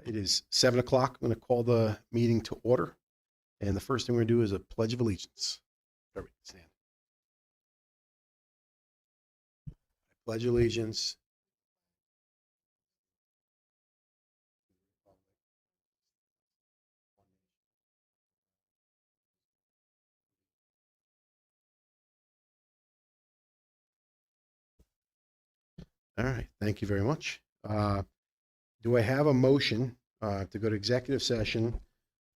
It is 7 o'clock. I'm going to call the meeting to order. And the first thing we're going to do is a pledge of allegiance. Everybody stand. I pledge allegiance. All right. Thank you very much. Do I have a motion to go to executive session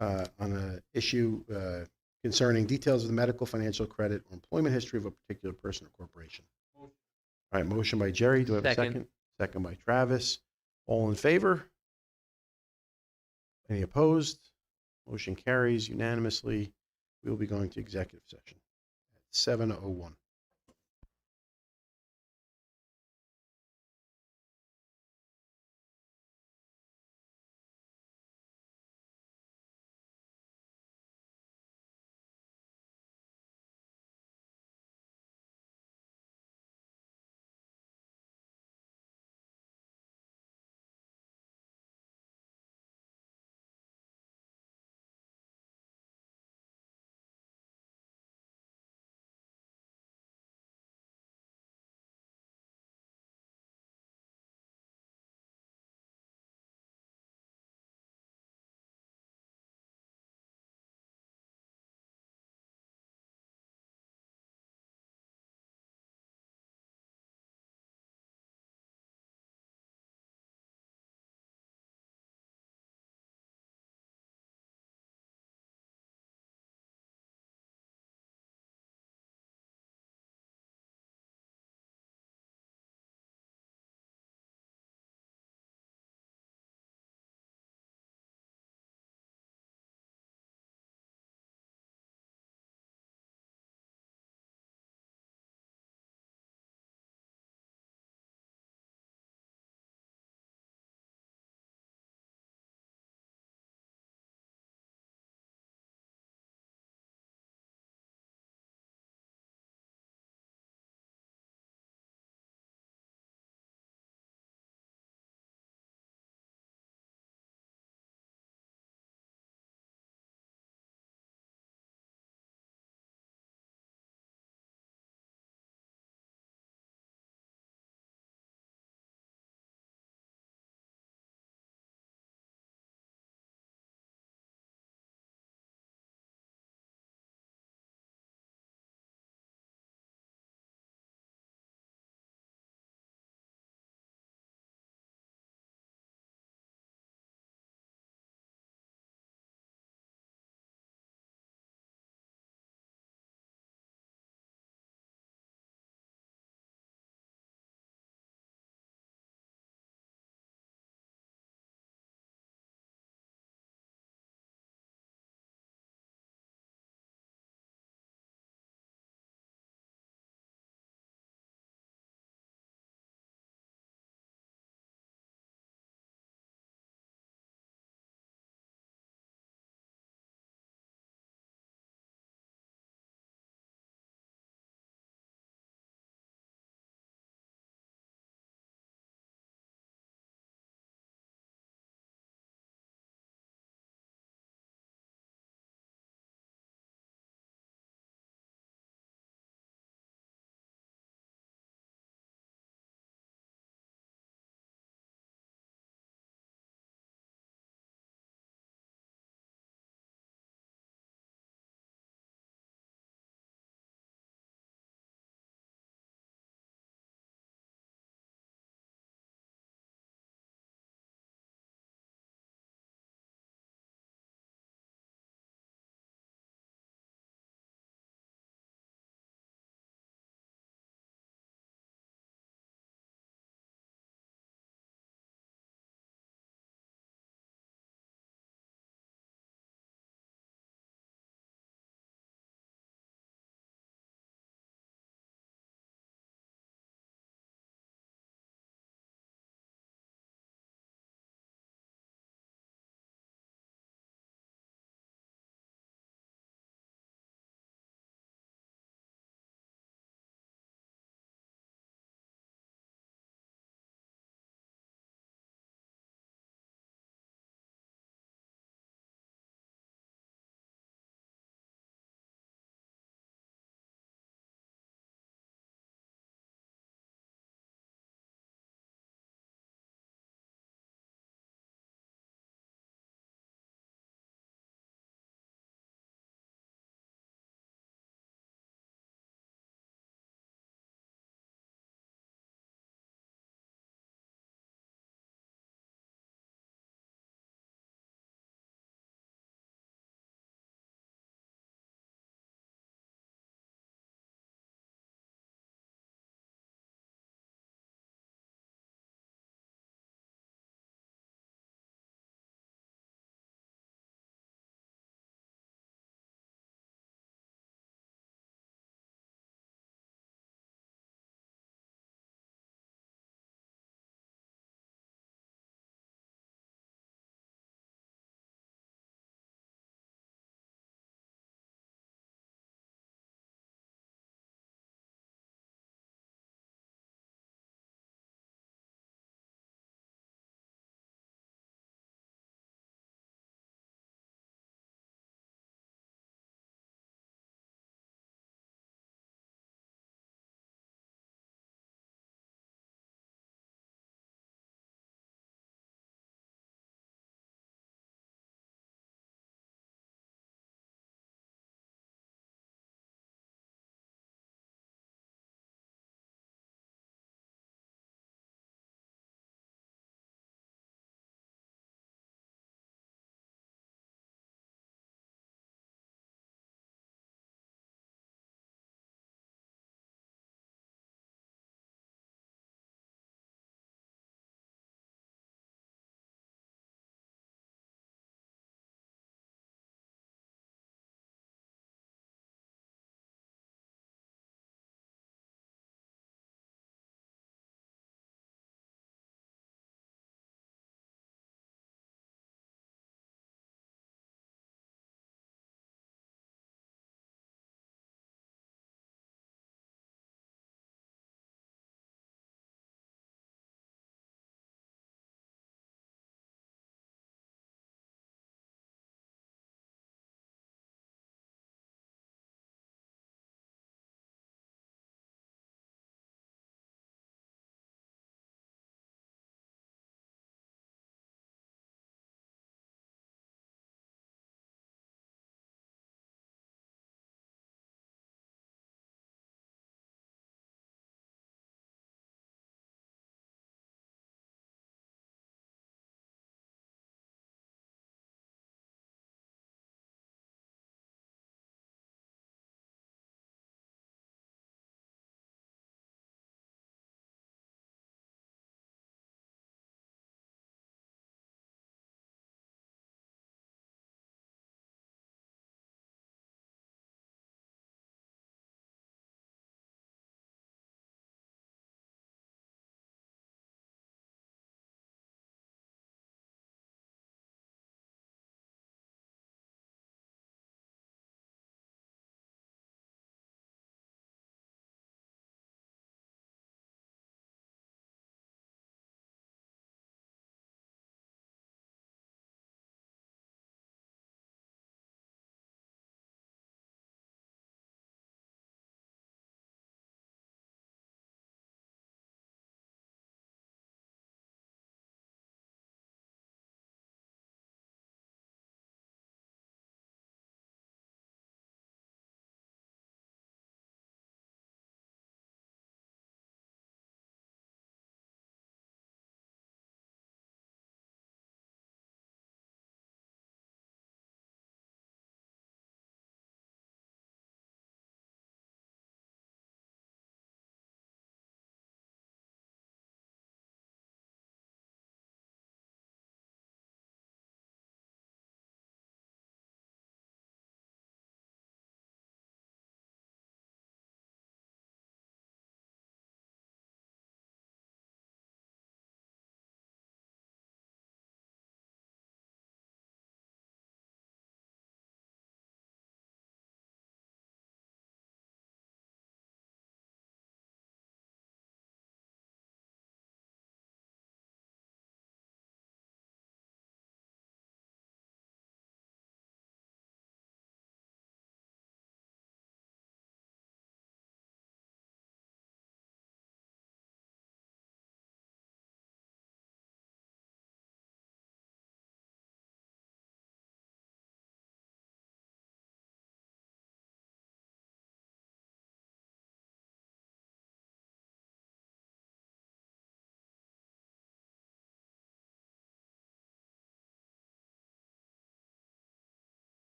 on an issue concerning details of the medical, financial, credit, or employment history of a particular person or corporation? All right. Motion by Jerry. Do I have a Second. second? Second by Travis. All in favor? Any opposed? Motion carries unanimously. We will be going to executive session at 7:01.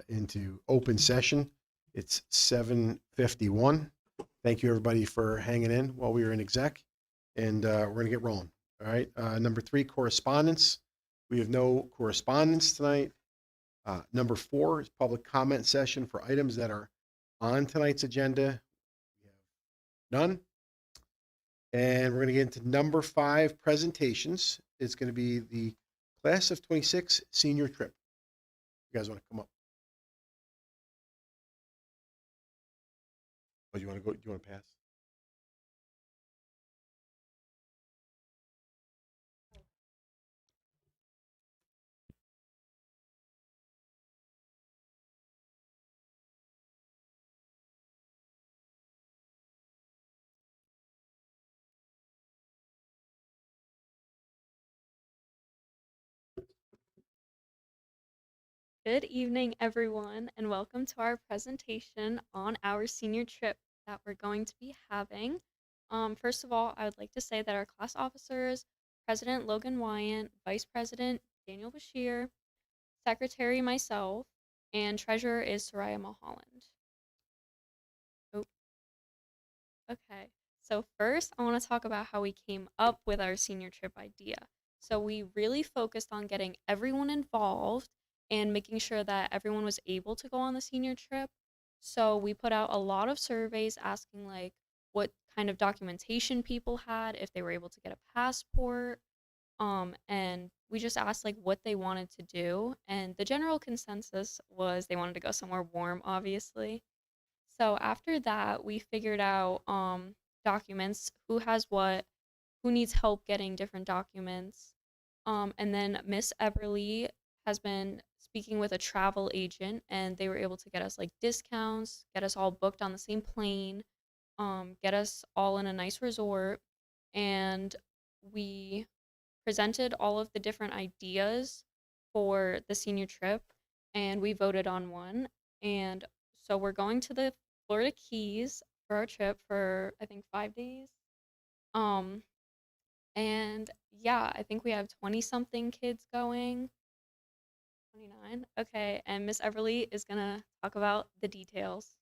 into open session. It's 7:51. Thank you, everybody, for hanging in while we were in exec, and we're going to get rolling. All right. Number 3, correspondence. We have no correspondence tonight. Number 4 is public comment session for items that are on tonight's agenda. We have none. And we're going to get into number 5, presentations. It's going to be the class of 26 senior trip. You guys want to come up? Oh, do you want to go? Do you want to pass? Good evening, everyone, and welcome to our presentation on our senior trip that we're going to be having. First of all, I would like to say that our class officers, President Logan Wyant, Vice President Daniel Bashir, Secretary myself, and Treasurer is Soraya Mulholland. Oh, okay. So first, I want to talk about how we came up with our senior trip idea. So we really focused on getting everyone involved and making sure that everyone was able to go on the senior trip. So we put out a lot of surveys asking like what kind of documentation people had, if they were able to get a passport, and we just asked like what they wanted to do, and the general consensus was they wanted to go somewhere warm, obviously. So after that, we figured out documents, who has what, who needs help getting different documents. And then Miss Everly has been speaking with a travel agent, and they were able to get us like discounts, get us all booked on the same plane, get us all in a nice resort. And we presented all of the different ideas for the senior trip, and we voted on one. And so we're going to the Florida Keys for our trip for I think 5 days. Um, and yeah, I think we have 20 something kids going. 29. Okay, and Miss Everly is gonna talk about the details.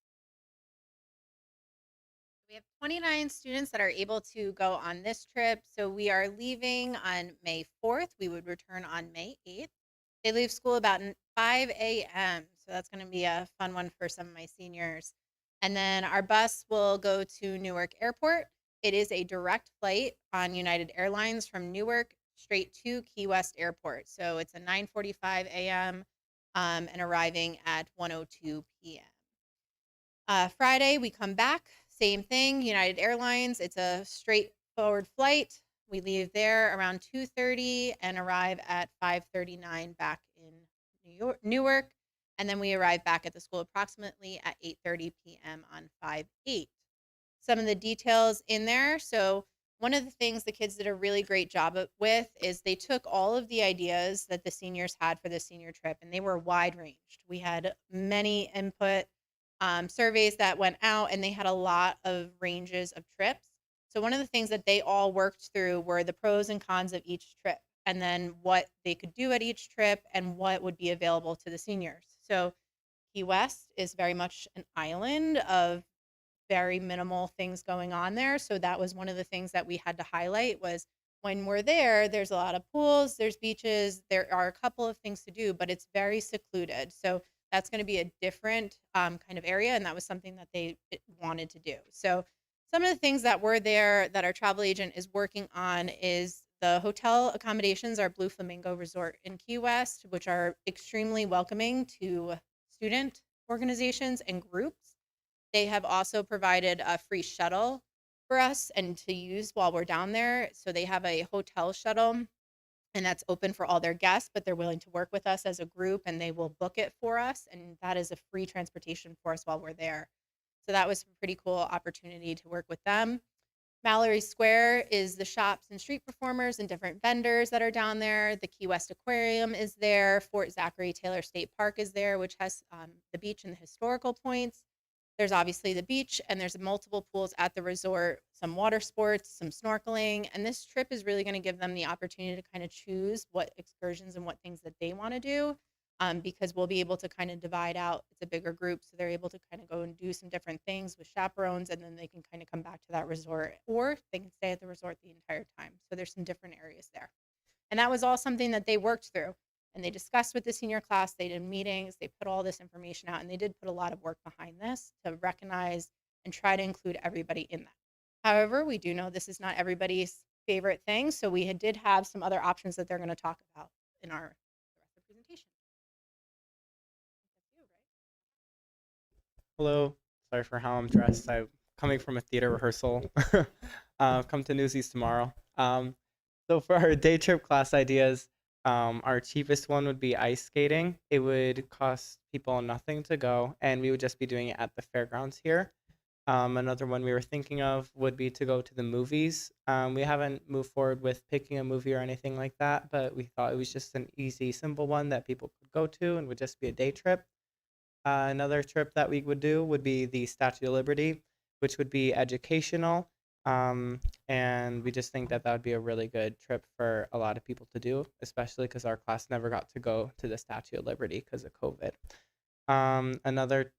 We have 29 students that are able to go on this trip. So we are leaving on May 4th. We would return on May 8th. They leave school about 5 a.m. So that's going to be a fun one for some of my seniors. And then our bus will go to Newark Airport. It is a direct flight on United Airlines from Newark straight to Key West Airport. So it's a 9:45 a.m. And arriving at 1:02 p.m. Friday, we come back, same thing, United Airlines. It's a straightforward flight. We leave there around 2:30 and arrive at 5:39 back in Newark. And then we arrive back at the school approximately at 8:30 p.m. on 5/8. Some of the details in there. So one of the things the kids did a really great job with is they took all of the ideas that the seniors had for the senior trip, and they were wide ranged. We had many input surveys that went out, and they had a lot of ranges of trips. So one of the things that they all worked through were the pros and cons of each trip, and then what they could do at each trip and what would be available to the seniors. So Key West is very much an island of very minimal things going on there. So that was one of the things that we had to highlight was when we're there, there's a lot of pools, there's beaches, there are a couple of things to do, but it's very secluded. So that's going to be a different kind of area. And that was something that they wanted to do. So some of the things that were there that our travel agent is working on is the hotel accommodations, our Blue Flamingo Resort in Key West, which are extremely welcoming to student organizations and groups. They have also provided a free shuttle for us and to use while we're down there. So they have a hotel shuttle and that's open for all their guests, but they're willing to work with us as a group and they will book it for us. And that is a free transportation for us while we're there. So that was a pretty cool opportunity to work with them. Mallory Square is the shops and street performers and different vendors that are down there. The Key West Aquarium is there. Fort Zachary Taylor State Park is there, which has the beach and the historical points. There's obviously the beach, and there's multiple pools at the resort, some water sports, some snorkeling. And this trip is really going to give them the opportunity to kind of choose what excursions and what things that they want to do. because we'll be able to kind of divide out. It's a bigger group, so they're able to kind of go and do some different things with chaperones, and then they can kind of come back to that resort, or they can stay at the resort the entire time. So there's some different areas there. And that was all something that they worked through and they discussed with the senior class. They did meetings, they put all this information out, and they did put a lot of work behind this to recognize and try to include everybody in that. However, we do know this is not everybody's favorite thing, so we did have some other options that they're going to talk about in our the rest of the presentation. That's you, right? Hello. Sorry for how I'm dressed. I'm coming from a theater rehearsal. Come to Newsies tomorrow. So for our day trip class ideas, our cheapest one would be ice skating. It would cost people nothing to go, and we would just be doing it at the fairgrounds here. Another one we were thinking of would be to go to the movies. We haven't moved forward with picking a movie or anything like that, but we thought it was just an easy, simple one that people could go to and would just be a day trip. Another trip that we would do would be the Statue of Liberty, which would be educational. And we just think that that would be a really good trip for a lot of people to do, especially because our class never got to go to the Statue of Liberty because of COVID. Another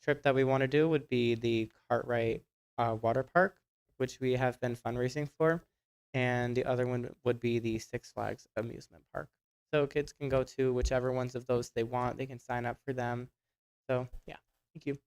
trip that we want to do would be the Cartwright Water Park, which we have been fundraising for. And the other one would be the Six Flags Amusement Park. So kids can go to whichever ones of those they want. They can sign up for them. So yeah, thank you.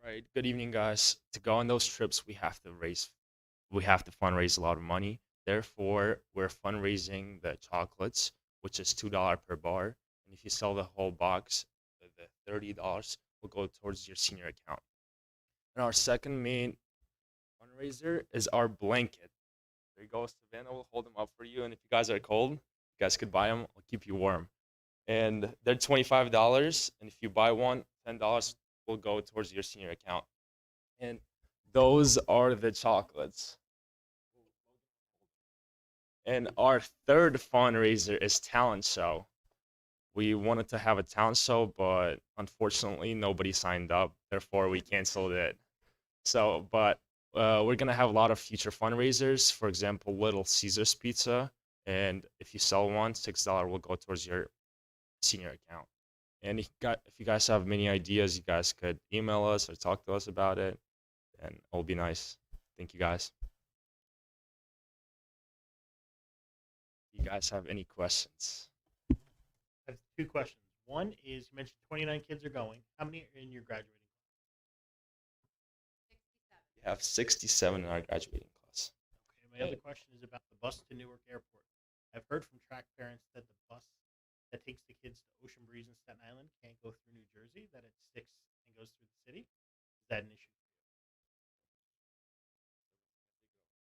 All right. Good evening, guys. To go on those trips, we have to fundraise a lot of money. Therefore, we're fundraising the chocolates, which is $2 per bar. And if you sell the whole box, the $30 will go towards your senior account. And our second main fundraiser is our blanket. There you go, Savannah will hold them up for you. And if you guys are cold, you guys could buy them. I'll keep you warm. And they're $25. And if you buy one, $10 will go towards your senior account. And those are the chocolates. And our third fundraiser is talent show. We wanted to have a talent show, but unfortunately nobody signed up. Therefore, we canceled it. So, but we're gonna have a lot of future fundraisers. For example, Little Caesars Pizza, and if you sell one, $6 will go towards your senior account. And if you guys have many ideas, you guys could email us or talk to us about it, and it'll be nice. Thank you, guys. You guys have any questions? I have two questions. One is you mentioned 29 kids are going. How many are in your graduating class? We have 67 in our graduating class. Okay, my other question is about the bus to Newark Airport. I've heard from track parents that the bus that takes the kids to Ocean Breeze and Staten Island can't go through New Jersey, that it sticks and goes through the city. Is that an issue?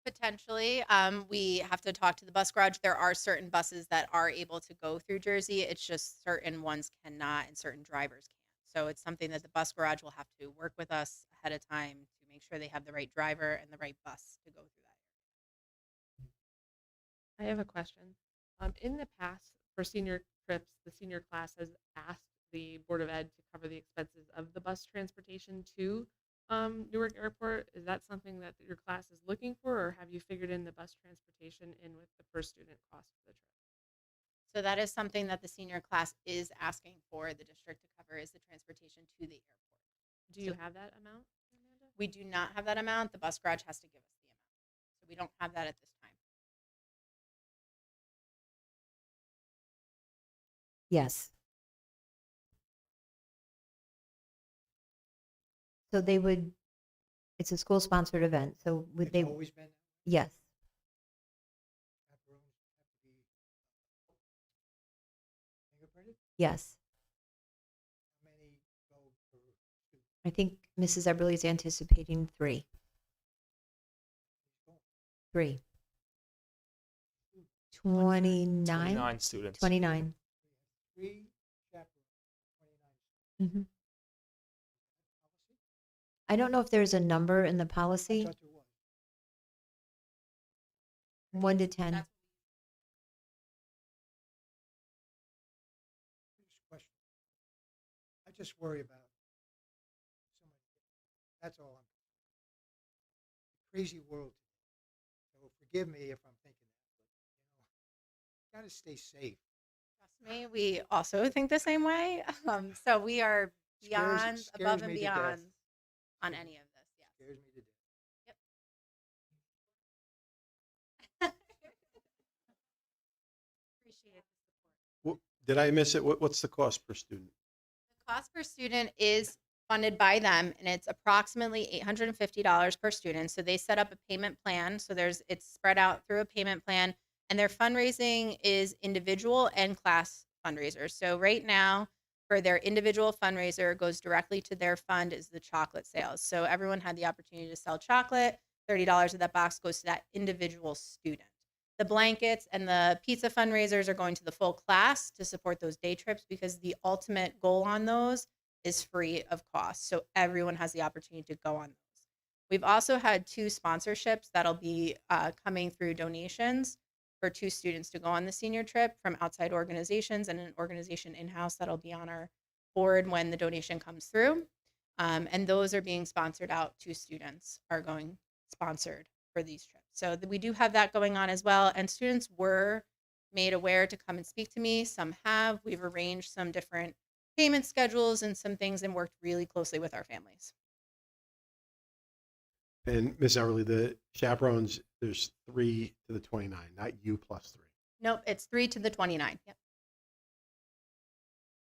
Potentially, we have to talk to the bus garage. There are certain buses that are able to go through Jersey. It's just certain ones cannot and certain drivers can't. So it's something that the bus garage will have to work with us ahead of time to make sure they have the right driver and the right bus to go through that. I have a question. In the past, for senior trips, the senior class has asked the Board of Ed to cover the expenses of the bus transportation to Newark Airport. Is that something that your class is looking for, or have you figured in the bus transportation in with the per student cost of the trip? So that is something that the senior class is asking for the district to cover is the transportation to the airport. Do you So have that amount, Amanda? we do not have that amount. The bus garage has to give us the amount. So we don't have that at this time. Yes. So they would, it's a school-sponsored event, so would It's they, always been yes, chaperones have to be fingerprinted? yes. How many go per student? I think Mrs. Eberly is anticipating three. Three. 29? 29 students. 29. 3 chaperones, 29. Mhm. I don't know if there's a number in the I policy, thought there was. 1 to 10. That's Just a question. I just worry about somebody. That's all I'm. Crazy world today. So forgive me if I'm thinking that, but got to stay safe. me, we also think the same way. So we are beyond, above and me to death. beyond on any of this. Yes. Scares me to death. Appreciate the support. Did I miss it? What's the cost per student? The cost per student is funded by them, and it's approximately $850 per student. So they set up a payment plan. So it's spread out through a payment plan, and their fundraising is individual and class fundraisers. So right now, for their individual fundraiser, goes directly to their fund is the chocolate sales. So everyone had the opportunity to sell chocolate. $30 of that box goes to that individual student. The blankets and the pizza fundraisers are going to the full class to support those day trips because the ultimate goal on those is free of cost. So everyone has the opportunity to go on those. We've also had 2 sponsorships that'll be coming through donations for 2 students to go on the senior trip from outside organizations and an organization in-house that'll be on our board when the donation comes through. And those are being sponsored out. 2 students are going sponsored for these trips. So we do have that going on as well. And students were made aware to come and speak to me. Some have. We've arranged some different payment schedules and some things and worked really closely with our families. And Miss Everly, the chaperones, there's 3 to the 29, not you plus 3. Nope, it's 3 to the 29. Yep,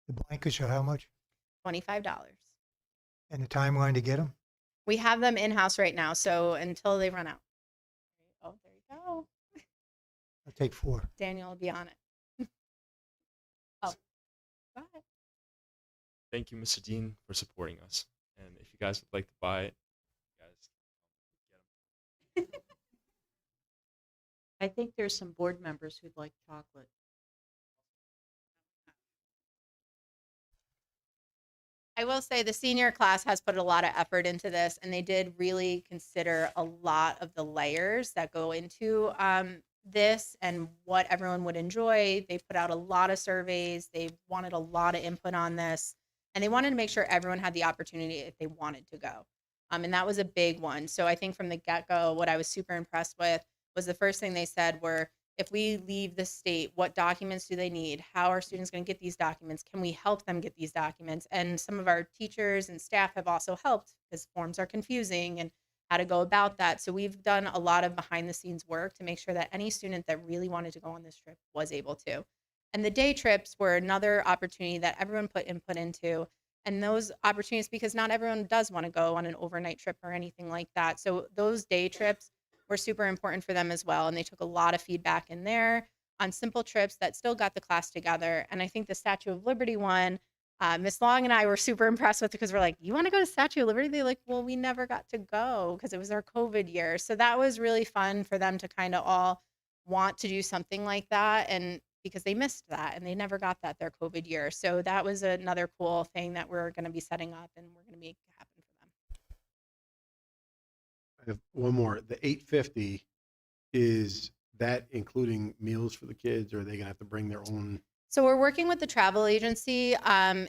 The blankets are how much? $25. And the timeline to get them? We have them in-house right now, so until they run out. Oh, there you go. I'll take 4. Daniel will be on it. Oh, go ahead. Thank you, Mr. Dean, for supporting us. And if you guys would like to buy it, you guys get them. I think there's some board members who'd like chocolate. I will say the senior class has put a lot of effort into this, and they did really consider a lot of the layers that go into this and what everyone would enjoy. They put out a lot of surveys. They wanted a lot of input on this, and they wanted to make sure everyone had the opportunity if they wanted to go. And that was a big one. So I think from the get-go, what I was super impressed with was the first thing they said were, if we leave the state, what documents do they need? How are students going to get these documents? Can we help them get these documents? And some of our teachers and staff have also helped because forms are confusing and how to go about that. So we've done a lot of behind the scenes work to make sure that any student that really wanted to go on this trip was able to. And the day trips were another opportunity that everyone put input into. And those opportunities, because not everyone does want to go on an overnight trip or anything like that. So those day trips were super important for them as well. And they took a lot of feedback in there on simple trips that still got the class together. And I think the Statue of Liberty one, Miss Long and I were super impressed with because we're like, you want to go to Statue of Liberty? They're like, well, we never got to go because it was our COVID year. So that was really fun for them to kind of all want to do something like that. And because they missed that and they never got that their COVID year. So that was another cool thing that we're going to be setting up and we're going to make happen for them. I have one more. The 850, is that including meals for the kids, or are they going to have to bring their own? So we're working with the travel agency.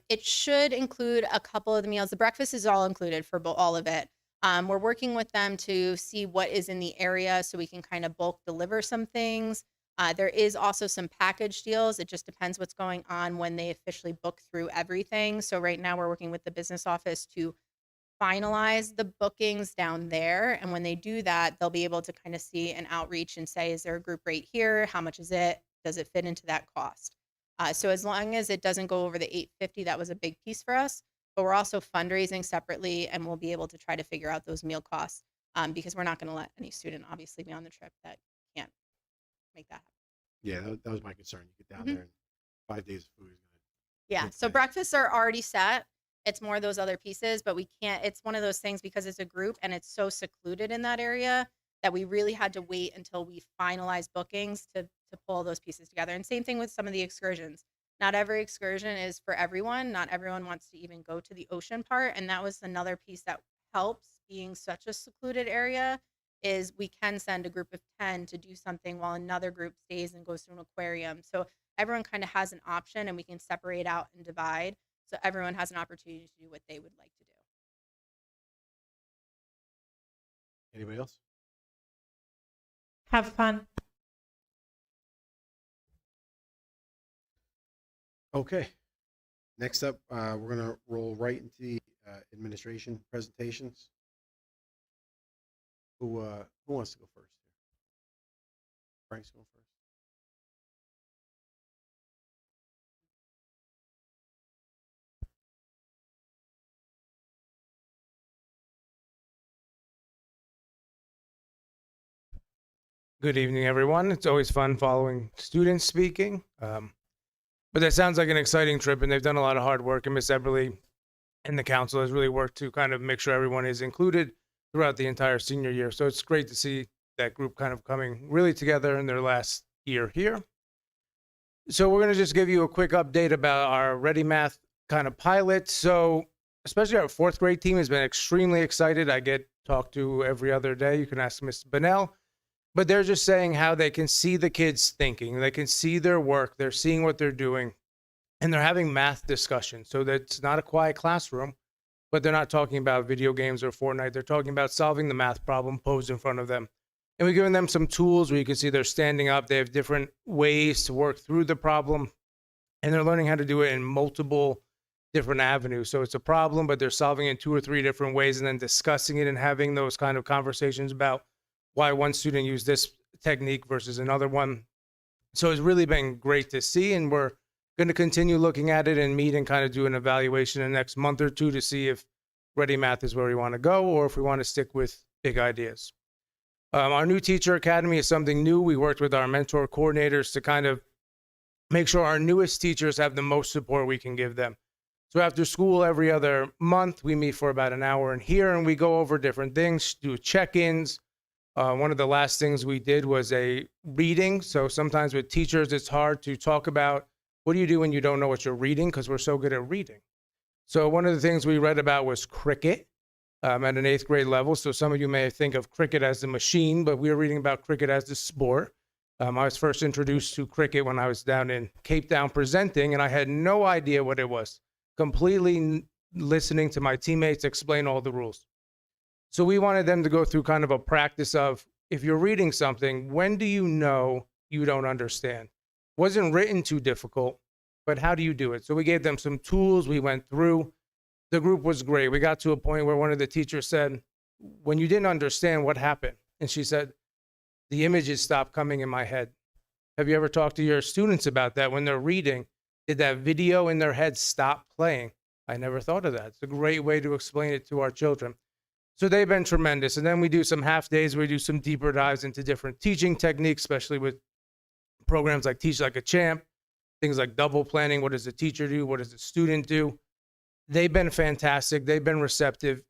It should include a couple of the meals. The breakfast is all included for all of it. We're working with them to see what is in the area so we can kind of bulk deliver some things. There is also some package deals. It just depends what's going on when they officially book through everything. So right now we're working with the business office to finalize the bookings down there. And when they do that, they'll be able to kind of see an outreach and say, is there a group rate here? How much is it? Does it fit into that cost? So as long as it doesn't go over the 850, that was a big piece for us. But we're also fundraising separately, and we'll be able to try to figure out those meal costs because we're not going to let any student obviously be on the trip that can't make that happen. Yeah, that was my concern. You get down Mhm. there and 5 days of food is going to. Yeah. So breakfasts are already set. It's more those other pieces, but we can't, it's one of those things because it's a group and it's so secluded in that area that we really had to wait until we finalized bookings to pull those pieces together. And same thing with some of the excursions. Not every excursion is for everyone. Not everyone wants to even go to the ocean part. And that was another piece that helps being such a secluded area is we can send a group of 10 to do something while another group stays and goes to an aquarium. So everyone kind of has an option and we can separate out and divide. So everyone has an opportunity to do what they would like to do. Anybody else? Have fun. Okay. Next up, we're going to roll right into the administration presentations. Who wants to go first? Frank's going first. Good evening, everyone. It's always fun following students speaking. But that sounds like an exciting trip, and they've done a lot of hard work. And Miss Eberly and the council has really worked to kind of make sure everyone is included throughout the entire senior year. So it's great to see that group kind of coming really together in their last year here. So we're going to just give you a quick update about our Ready Math kind of pilot. So especially our fourth grade team has been extremely excited. I get talked to every other day. You can ask Miss Bennell. But they're just saying how they can see the kids thinking. They can see their work. They're seeing what they're doing. And they're having math discussions. So that's not a quiet classroom, but they're not talking about video games or Fortnite. They're talking about solving the math problem posed in front of them. And we're giving them some tools where you can see they're standing up. They have different ways to work through the problem. And they're learning how to do it in multiple different avenues. So it's a problem, but they're solving it in 2 or 3 different ways and then discussing it and having those kind of conversations about why one student used this technique versus another one. So it's really been great to see, and we're going to continue looking at it and meet and kind of do an evaluation in the next month or two to see if Ready Math is where we want to go or if we want to stick with big ideas. Our new teacher academy is something new. We worked with our mentor coordinators to kind of make sure our newest teachers have the most support we can give them. So after school, every other month, we meet for about an hour in here and we go over different things, do check-ins. One of the last things we did was a reading. So sometimes with teachers, it's hard to talk about what do you do when you don't know what you're reading because we're so good at reading. So one of the things we read about was cricket at an 8th grade level. So some of you may think of cricket as the machine, but we were reading about cricket as the sport. I was first introduced to cricket when I was down in Cape Town presenting, and I had no idea what it was, completely listening to my teammates explain all the rules. So we wanted them to go through kind of a practice of, if you're reading something, when do you know you don't understand? Wasn't written too difficult, but how do you do it? So we gave them some tools. We went through. The group was great. We got to a point where one of the teachers said, when you didn't understand, what happened? And she said, the images stopped coming in my head. Have you ever talked to your students about that? When they're reading, did that video in their head stop playing? I never thought of that. It's a great way to explain it to our children. So they've been tremendous. And then we do some half days where we do some deeper dives into different teaching techniques, especially with programs like Teach Like a Champ, things like double planning. What does the teacher do? What does the student do? They've been fantastic. They've been receptive.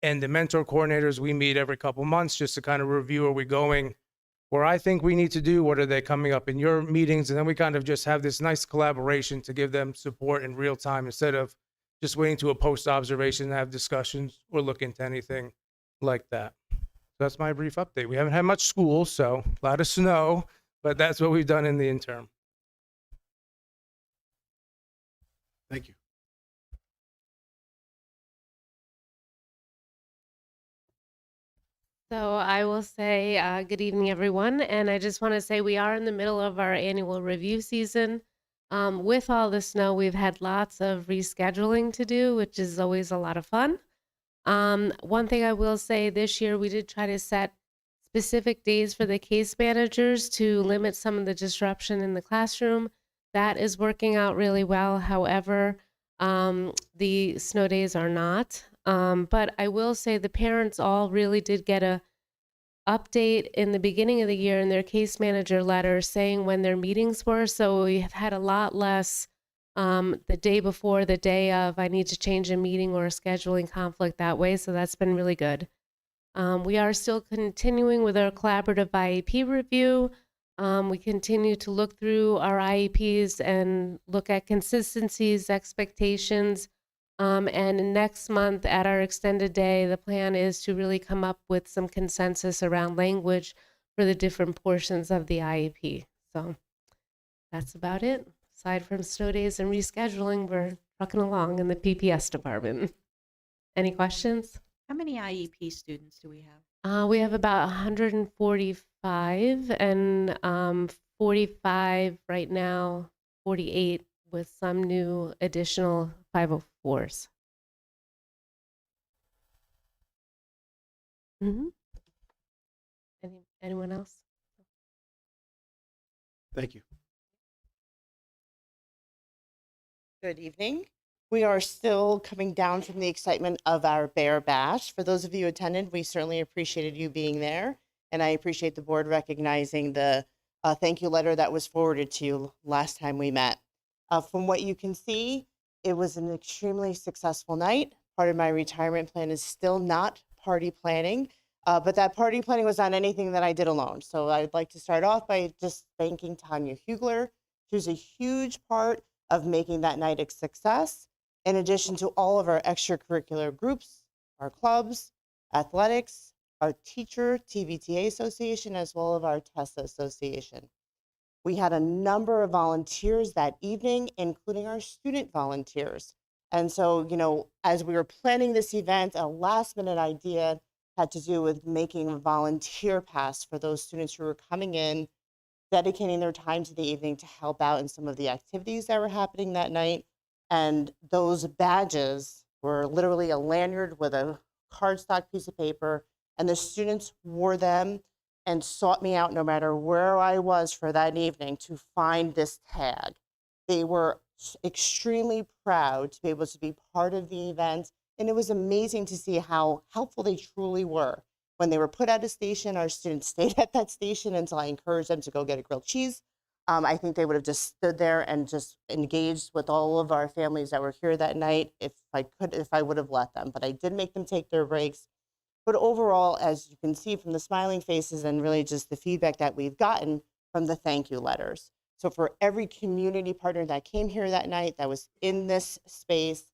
And the mentor coordinators, we meet every couple months just to kind of review, are we going where I think we need to do? What are they coming up in your meetings? And then we kind of just have this nice collaboration to give them support in real time instead of just waiting to a post observation to have discussions or look into anything like that. So that's my brief update. We haven't had much school, so a lot of snow, but that's what we've done in the interim. Thank you. So I will say good evening, everyone. And I just want to say we are in the middle of our annual review season. With all the snow, we've had lots of rescheduling to do, which is always a lot of fun. One thing I will say, this year we did try to set specific days for the case managers to limit some of the disruption in the classroom. That is working out really well. However, the snow days are not. But I will say the parents all really did get a update in the beginning of the year in their case manager letter saying when their meetings were. So we have had a lot less the day before, the day of, I need to change a meeting or a scheduling conflict that way. So that's been really good. We are still continuing with our collaborative IEP review. We continue to look through our IEPs and look at consistencies, expectations. And next month at our extended day, the plan is to really come up with some consensus around language for the different portions of the IEP. So that's about it. Aside from snow days and rescheduling, we're trucking along in the PPS department. Any questions? How many IEP students do we have? We have about 145 and 45 right now, 48 with some new additional 504s. Mm-hmm. Anyone else? Thank you. Good evening. We are still coming down from the excitement of our Bear Bash. For those of you who attended, we certainly appreciated you being there. And I appreciate the board recognizing the thank you letter that was forwarded to you last time we met. From what you can see, it was an extremely successful night. Part of my retirement plan is still not party planning, but that party planning was not anything that I did alone. So I'd like to start off by just thanking Tanya Hugler. She was a huge part of making that night a success, in addition to all of our extracurricular groups, our clubs, athletics, our teacher TVTA association, as well as our TESA association. We had a number of volunteers that evening, including our student volunteers. And so, as we were planning this event, a last minute idea had to do with making a volunteer pass for those students who were coming in, dedicating their time to the evening to help out in some of the activities that were happening that night. And those badges were literally a lanyard with a cardstock piece of paper, and the students wore them and sought me out no matter where I was for that evening to find this tag. They were extremely proud to be able to be part of the event, and it was amazing to see how helpful they truly were. When they were put at a station, our students stayed at that station until I encouraged them to go get a grilled cheese. I think they would have just stood there and just engaged with all of our families that were here that night if I would have let them. But I did make them take their breaks. But overall, as you can see from the smiling faces and really just the feedback that we've gotten from the thank you letters. So for every community partner that came here that night that was in this space,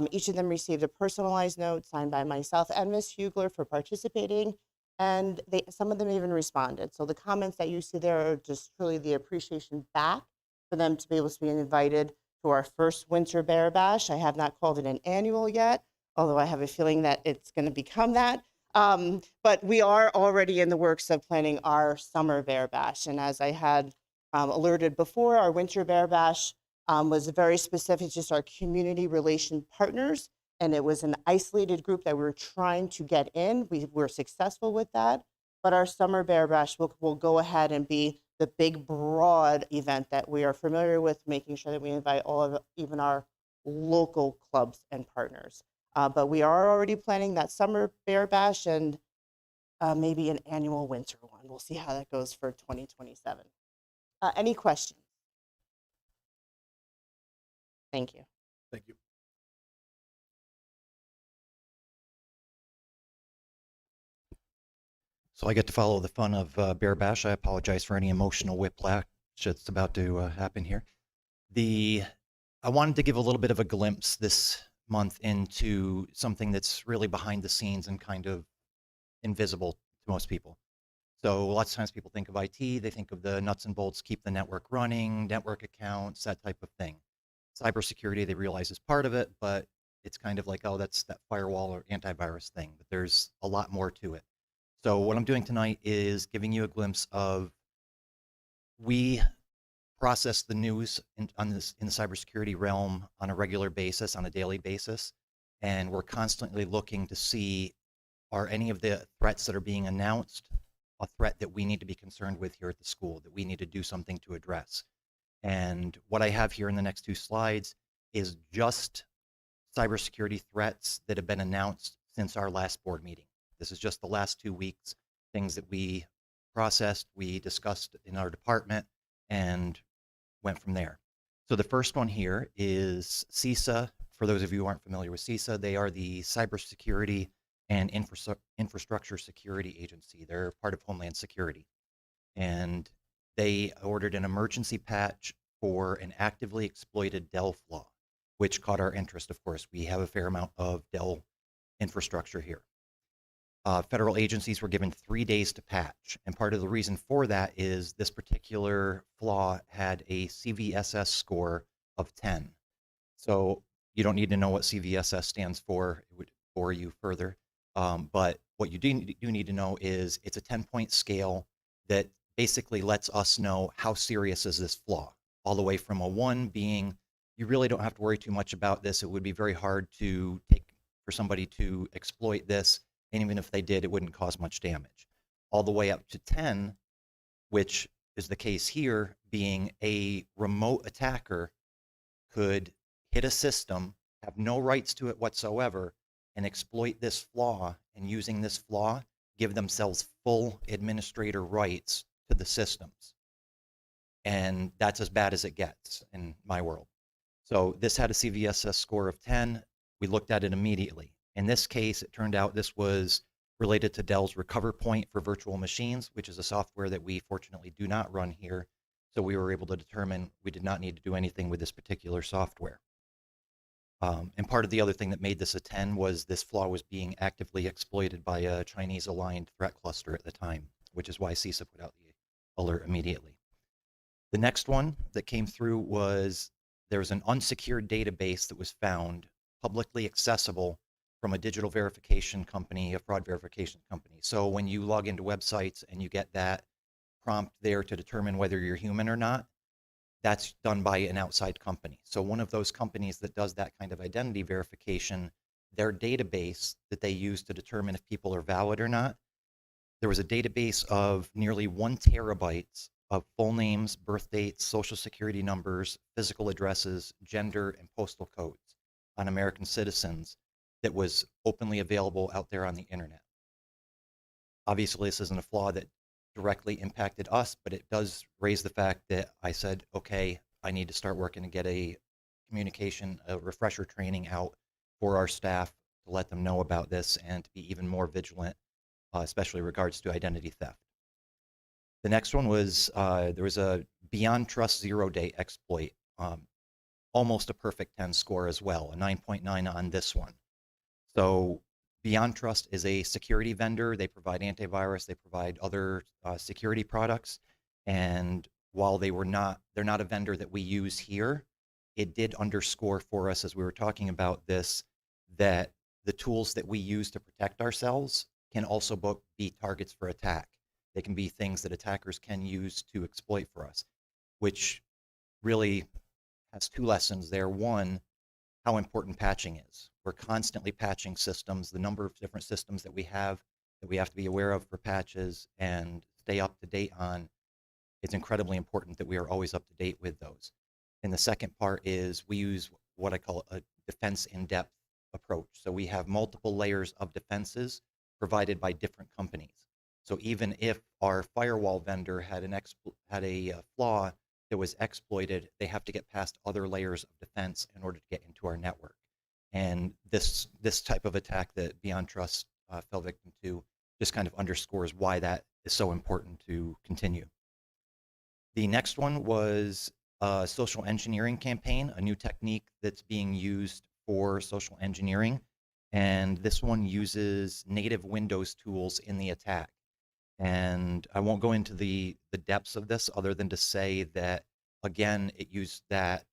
each of them received a personalized note signed by myself and Ms. Hugler for participating, and some of them even responded. So the comments that you see there are just truly the appreciation back for them to be able to be invited to our first Winter Bear Bash. I have not called it an annual yet, although I have a feeling that it's going to become that. But we are already in the works of planning our Summer Bear Bash, and as I had alerted before, our Winter Bear Bash was very specific, just our community relation partners. And it was an isolated group that we were trying to get in. We were successful with that. But our Summer Bear Bash will go ahead and be the big, broad event that we are familiar with, making sure that we invite all of even our local clubs and partners. But we are already planning that Summer Bear Bash and maybe an annual winter one. We'll see how that goes for 2027. Any questions? Thank you. Thank you. So I get to follow the fun of Bear Bash. I apologize for any emotional whiplash that's about to happen here. I wanted to give a little bit of a glimpse this month into something that's really behind the scenes and kind of invisible to most people. So lots of times people think of IT, they think of the nuts and bolts, keep the network running, network accounts, that type of thing. Cybersecurity, they realize is part of it, but it's kind of like, oh, that's that firewall or antivirus thing. But there's a lot more to it. So what I'm doing tonight is giving you a glimpse of we process the news in the cybersecurity realm on a regular basis, on a daily basis, and we're constantly looking to see are any of the threats that are being announced a threat that we need to be concerned with here at the school, that we need to do something to address. And what I have here in the next two slides is just cybersecurity threats that have been announced since our last board meeting. This is just the last 2 weeks, things that we processed, we discussed in our department, and went from there. So the first one here is CISA. For those of you who aren't familiar with CISA, they are the Cybersecurity and Infrastructure Security Agency. They're part of Homeland Security. And they ordered an emergency patch for an actively exploited Dell flaw, which caught our interest, of course. We have a fair amount of Dell infrastructure here. Federal agencies were given 3 days to patch. And part of the reason for that is this particular flaw had a CVSS score of 10. So you don't need to know what CVSS stands for. It would bore you further. But what you do need to know is it's a 10-point scale that basically lets us know how serious is this flaw, all the way from a 1 being you really don't have to worry too much about this. It would be very hard for somebody to exploit this, and even if they did, it wouldn't cause much damage. All the way up to 10, which is the case here, being a remote attacker could hit a system, have no rights to it whatsoever, and exploit this flaw, and using this flaw, give themselves full administrator rights to the systems. And that's as bad as it gets in my world. So this had a CVSS score of 10. We looked at it immediately. In this case, it turned out this was related to Dell's Recover Point for virtual machines, which is a software that we fortunately do not run here. So we were able to determine we did not need to do anything with this particular software. And part of the other thing that made this a 10 was this flaw was being actively exploited by a Chinese-aligned threat cluster at the time, which is why CISA put out the alert immediately. The next one that came through was there was an unsecured database that was found publicly accessible from a digital verification company, a fraud verification company. So when you log into websites and you get that prompt there to determine whether you're human or not, that's done by an outside company. So one of those companies that does that kind of identity verification, their database that they use to determine if people are valid or not, there was a database of nearly 1 terabyte of full names, birth dates, social security numbers, physical addresses, gender, and postal codes on American citizens that was openly available out there on the internet. Obviously, this isn't a flaw that directly impacted us, but it does raise the fact that I said, okay, I need to start working to get a refresher training out for our staff to let them know about this and to be even more vigilant, especially in regards to identity theft. The next one was there was a Beyond Trust 0-day exploit, almost a perfect 10 score as well, a 9.9 on this one. So Beyond Trust is a security vendor. They provide antivirus. They provide other security products. And while they're not a vendor that we use here, it did underscore for us as we were talking about this that the tools that we use to protect ourselves can also be targets for attack. They can be things that attackers can use to exploit for us, which really has 2 lessons there. One, how important patching is. We're constantly patching systems. The number of different systems that we have to be aware of for patches and stay up to date on, it's incredibly important that we are always up to date with those. And the second part is we use what I call a defense in-depth approach. So we have multiple layers of defenses provided by different companies. So even if our firewall vendor had a flaw that was exploited, they have to get past other layers of defense in order to get into our network. And this type of attack that Beyond Trust fell victim to just kind of underscores why that is so important to continue. The next one was a social engineering campaign, a new technique that's being used for social engineering. And this one uses native Windows tools in the attack. And I won't go into the depths of this other than to say that, again, it used that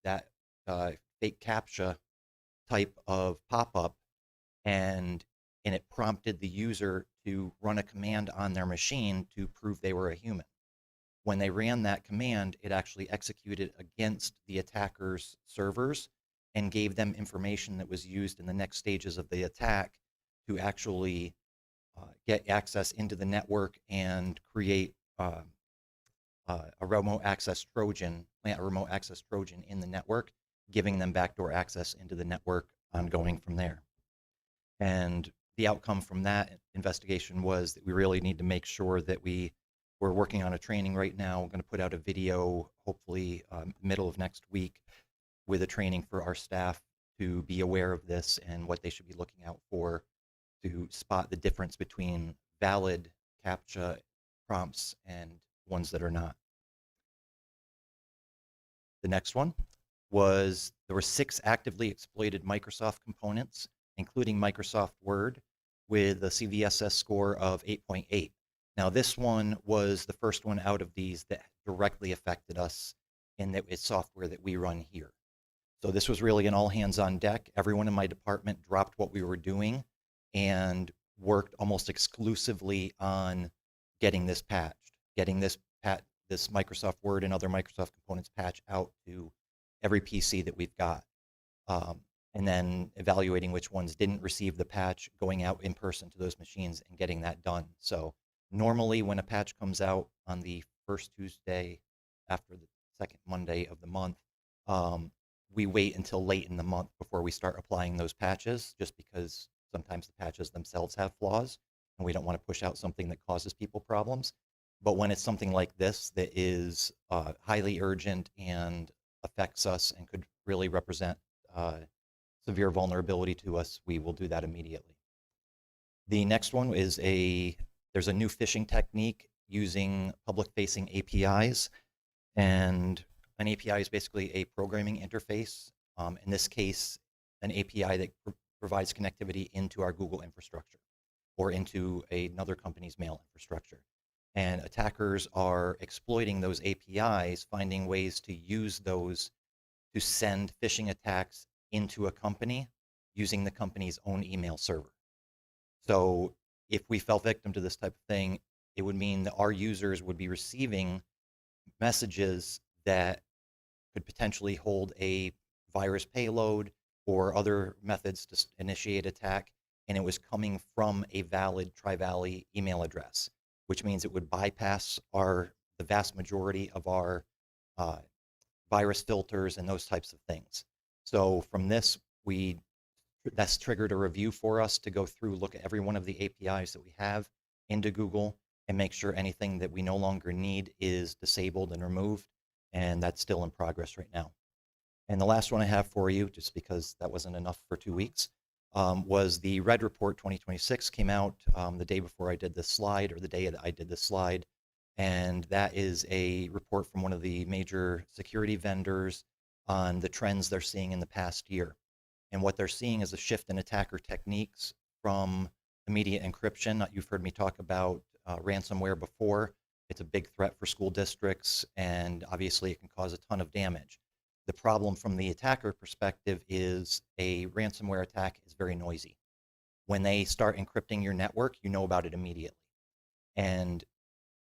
fake CAPTCHA type of pop-up, and it prompted the user to run a command on their machine to prove they were a human. When they ran that command, it actually executed against the attacker's servers and gave them information that was used in the next stages of the attack to actually get access into the network and create a remote access Trojan, plant a remote access Trojan in the network, giving them backdoor access into the network ongoing from there. And the outcome from that investigation was that we really need to make sure that we're working on a training right now. We're going to put out a video, hopefully middle of next week, with a training for our staff to be aware of this and what they should be looking out for to spot the difference between valid CAPTCHA prompts and ones that are not. The next one was there were 6 actively exploited Microsoft components, including Microsoft Word, with a CVSS score of 8.8. Now, this one was the first one out of these that directly affected us in that it's software that we run here. So this was really an all hands on deck. Everyone in my department dropped what we were doing and worked almost exclusively on getting this patched, getting this Microsoft Word and other Microsoft components patch out to every PC that we've got. And then evaluating which ones didn't receive the patch, going out in person to those machines and getting that done. So normally when a patch comes out on the first Tuesday after the second Monday of the month, we wait until late in the month before we start applying those patches, just because sometimes the patches themselves have flaws and we don't want to push out something that causes people problems. But when it's something like this that is highly urgent and affects us and could really represent severe vulnerability to us, we will do that immediately. The next one is there's a new phishing technique using public-facing APIs, and an API is basically a programming interface. In this case, an API that provides connectivity into our Google infrastructure or into another company's mail infrastructure. And attackers are exploiting those APIs, finding ways to use those to send phishing attacks into a company using the company's own email server. So if we fell victim to this type of thing, it would mean that our users would be receiving messages that could potentially hold a virus payload or other methods to initiate attack, and it was coming from a valid Tri-Valley email address, which means it would bypass the vast majority of our virus filters and those types of things. So from this, that's triggered a review for us to go through, look at every one of the APIs that we have into Google and make sure anything that we no longer need is disabled and removed. And that's still in progress right now. And the last one I have for you, just because that wasn't enough for 2 weeks, was the Red Report 2026 came out the day before I did this slide, or the day that I did this slide. And that is a report from one of the major security vendors on the trends they're seeing in the past year. And what they're seeing is a shift in attacker techniques from immediate encryption. You've heard me talk about ransomware before. It's a big threat for school districts, and obviously it can cause a ton of damage. The problem from the attacker perspective is a ransomware attack is very noisy. When they start encrypting your network, you know about it immediately. And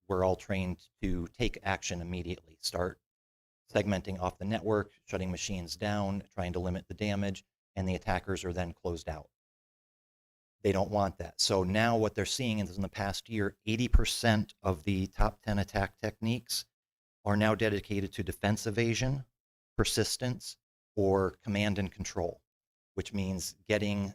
we're all trained to take action immediately, start segmenting off the network, shutting machines down, trying to limit the damage, and the attackers are then closed out. They don't want that. So now what they're seeing is in the past year, 80% of the top 10 attack techniques are now dedicated to defense evasion, persistence, or command and control, which means getting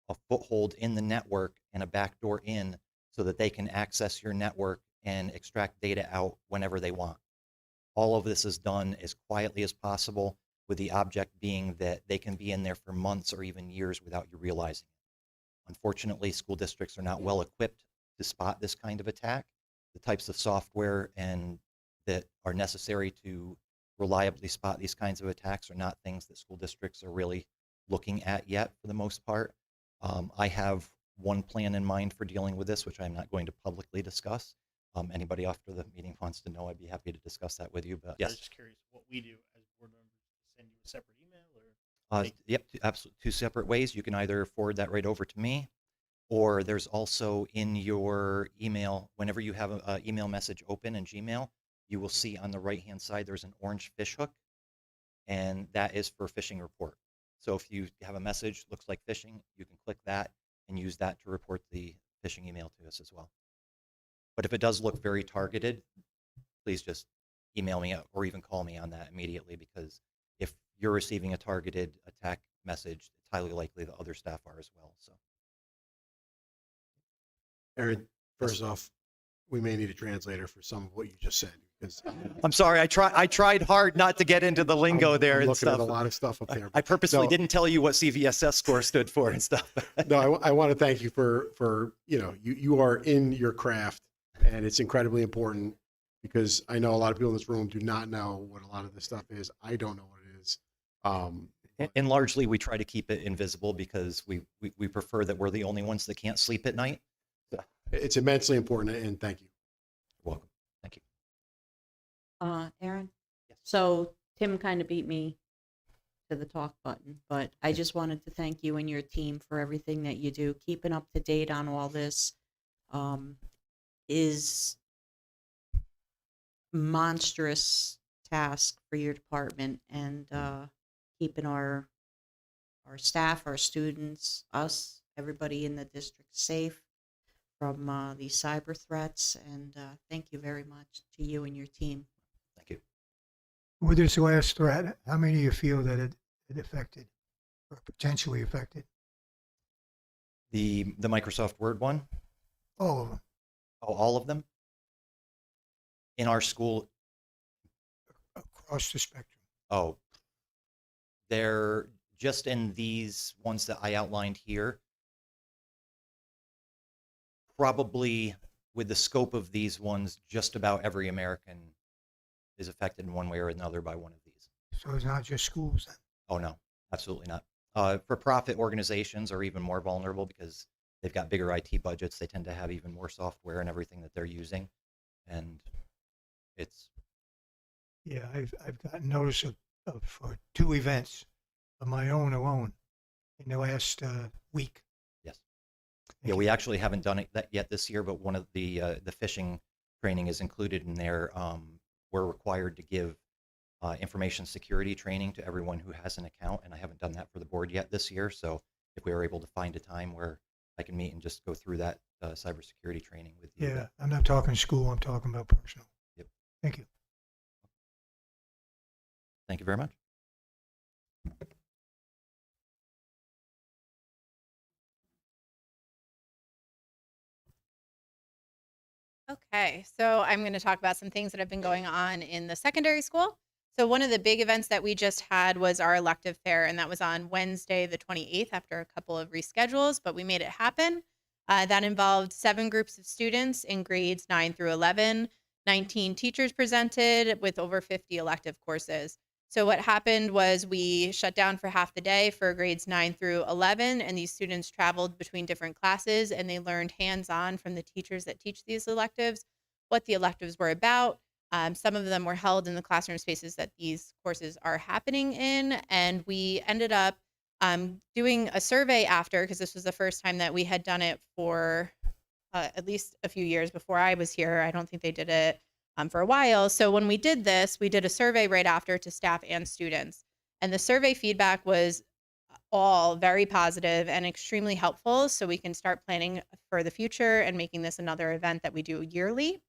a foothold in the network and a backdoor in so that they can access your network and extract data out whenever they want. All of this is done as quietly as possible, with the object being that they can be in there for months or even years without you realizing it. Unfortunately, school districts are not well equipped to spot this kind of attack. The types of software that are necessary to reliably spot these kinds of attacks are not things that school districts are really looking at yet for the most part. I have one plan in mind for dealing with this, which I'm not going to publicly discuss. Anybody after the meeting wants to know, I'd be happy to discuss that with you. But I yes. was just curious what we do as board members to send you a separate email or. Yep, absolutely. Two separate ways. You can either forward that right over to me, or there's also in your email, whenever you have an email message open in Gmail, you will see on the right-hand side, there's an orange fish hook, and that is for phishing report. So if you have a message, looks like phishing, you can click that and use that to report the phishing email to us as well. But if it does look very targeted, please just email me or even call me on that immediately, because if you're receiving a targeted attack message, it's highly likely that other staff are as well. So, Aaron, first off, we may need a translator for some of what you just said, because I'm sorry, I tried hard not to get into the lingo there I'm and looking stuff. at a lot of stuff up there. I purposely No. didn't tell you what CVSS score stood for and stuff. No, I want to thank you for you are in your craft, and it's incredibly important, because I know a lot of people in this room do not know what a lot of this stuff is. I don't know what it is. And largely, we try to keep it invisible because we prefer that we're the only ones that can't sleep at night. It's immensely important, and thank you. You're welcome. Thank you. Aaron? Yes. So Tim kind of beat me to the talk button, but I just wanted to thank you and your team for everything that you do. Keeping up to date on all this is monstrous task for your department and keeping our staff, our students, us, everybody in the district safe from these cyber threats. And thank you very much to you and your team. Thank you. With this last threat, how many of you feel that it affected or potentially affected? The Microsoft Word one? All of them, Oh, all of them? In our school, across the spectrum. oh, they're just in these ones that I outlined here. Probably with the scope of these ones, just about every American is affected in one way or another by one of these. So it's not just schools then? Oh, no, absolutely not. For-profit organizations are even more vulnerable because they've got bigger IT budgets. They tend to have even more software and everything that they're using. And it's, Yeah, I've gotten notice of for 2 events of my own alone in the last week. yes. Yeah, we actually haven't done it yet this year, but one of the phishing training is included in there. We're required to give information security training to everyone who has an account, and I haven't done that for the board yet this year. So if we are able to find a time where I can meet and just go through that cybersecurity training with you. Yeah, I'm not talking school, I'm talking about personal. Yep. Thank you. Thank you very much. Okay, so I'm going to talk about some things that have been going on in the secondary school. So one of the big events that we just had was our elective fair, and that was on Wednesday, the 28th, after a couple of reschedules, but we made it happen. That involved 7 groups of students in grades 9 through 11. 19 teachers presented with over 50 elective courses. So what happened was we shut down for half the day for grades 9 through 11, and these students traveled between different classes, and they learned hands-on from the teachers that teach these electives what the electives were about. Some of them were held in the classroom spaces that these courses are happening in, and we ended up doing a survey after, because this was the first time that we had done it for at least a few years before I was here. I don't think they did it for a while. So when we did this, we did a survey right after to staff and students. And the survey feedback was all very positive and extremely helpful. So we can start planning for the future and making this another event that we do yearly.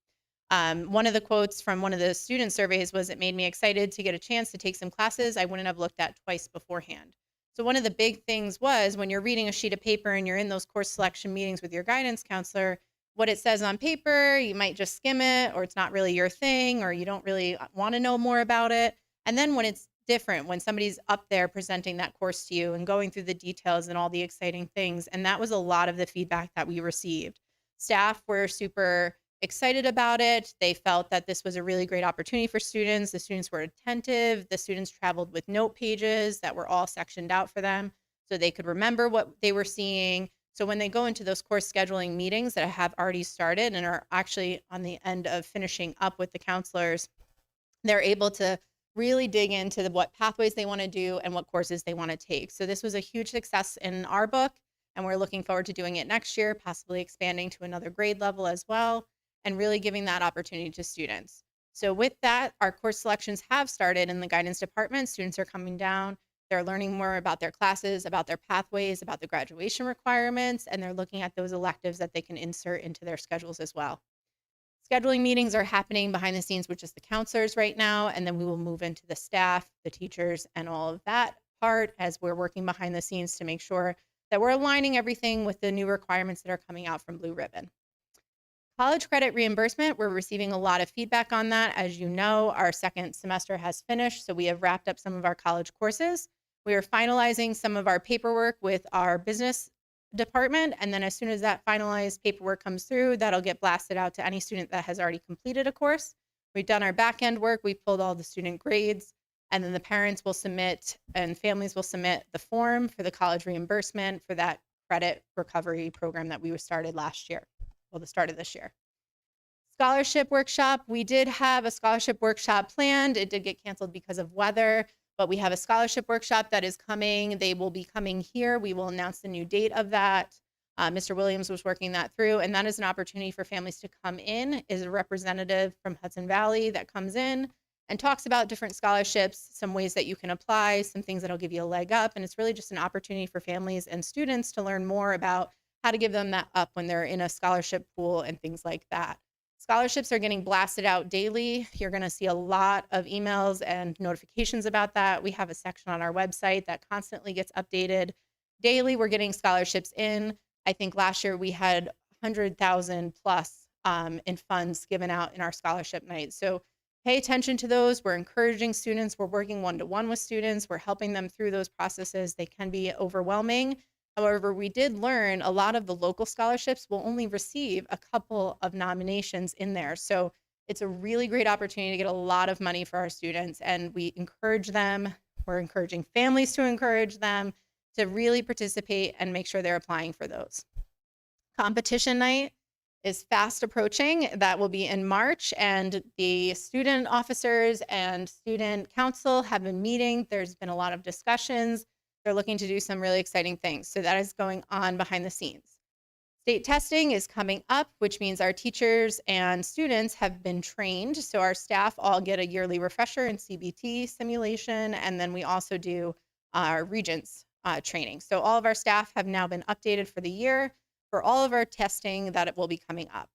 One of the quotes from one of the student surveys was, "It made me excited to get a chance to take some classes I wouldn't have looked at twice beforehand." So one of the big things was when you're reading a sheet of paper and you're in those course selection meetings with your guidance counselor, what it says on paper, you might just skim it, or it's not really your thing, or you don't really want to know more about it. And then when it's different, when somebody's up there presenting that course to you and going through the details and all the exciting things, and that was a lot of the feedback that we received. Staff were super excited about it. They felt that this was a really great opportunity for students. The students were attentive. The students traveled with note pages that were all sectioned out for them so they could remember what they were seeing. So when they go into those course scheduling meetings that have already started and are actually on the end of finishing up with the counselors, they're able to really dig into what pathways they want to do and what courses they want to take. So this was a huge success in our book, and we're looking forward to doing it next year, possibly expanding to another grade level as well, and really giving that opportunity to students. So with that, our course selections have started in the guidance department. Students are coming down. They're learning more about their classes, about their pathways, about the graduation requirements, and they're looking at those electives that they can insert into their schedules as well. Scheduling meetings are happening behind the scenes with just the counselors right now, and then we will move into the staff, the teachers, and all of that part as we're working behind the scenes to make sure that we're aligning everything with the new requirements that are coming out from Blue Ribbon. College credit reimbursement, we're receiving a lot of feedback on that. As you know, our second semester has finished, so we have wrapped up some of our college courses. We are finalizing some of our paperwork with our business department, and then as soon as that finalized paperwork comes through, that'll get blasted out to any student that has already completed a course. We've done our back end work, we pulled all the student grades, and then the parents will submit and families will submit the form for the college reimbursement for that credit recovery program that we started last year. Well, the start of this year. Scholarship workshop. We did have a scholarship workshop planned. It did get canceled because of weather, but we have a scholarship workshop that is coming. They will be coming here. We will announce the new date of that. Mr. Williams was working that through, and that is an opportunity for families to come in. Is a representative from Hudson Valley that comes in and talks about different scholarships, some ways that you can apply, some things that'll give you a leg up. And it's really just an opportunity for families and students to learn more about how to give them that up when they're in a scholarship pool and things like that. Scholarships are getting blasted out daily. You're going to see a lot of emails and notifications about that. We have a section on our website that constantly gets updated. Daily, we're getting scholarships in. I think last year we had 100,000 plus in funds given out in our scholarship night. So pay attention to those. We're encouraging students. We're working one-to-one with students. We're helping them through those processes. They can be overwhelming. However, we did learn a lot of the local scholarships will only receive a couple of nominations in there. So it's a really great opportunity to get a lot of money for our students. And we encourage them, we're encouraging families to encourage them to really participate and make sure they're applying for those. Competition night is fast approaching. That will be in March, and the student officers and student council have been meeting. There's been a lot of discussions. They're looking to do some really exciting things. So that is going on behind the scenes. State testing is coming up, which means our teachers and students have been trained. So our staff all get a yearly refresher in CBT simulation, and then we also do our Regents training. So all of our staff have now been updated for the year for all of our testing that it will be coming up.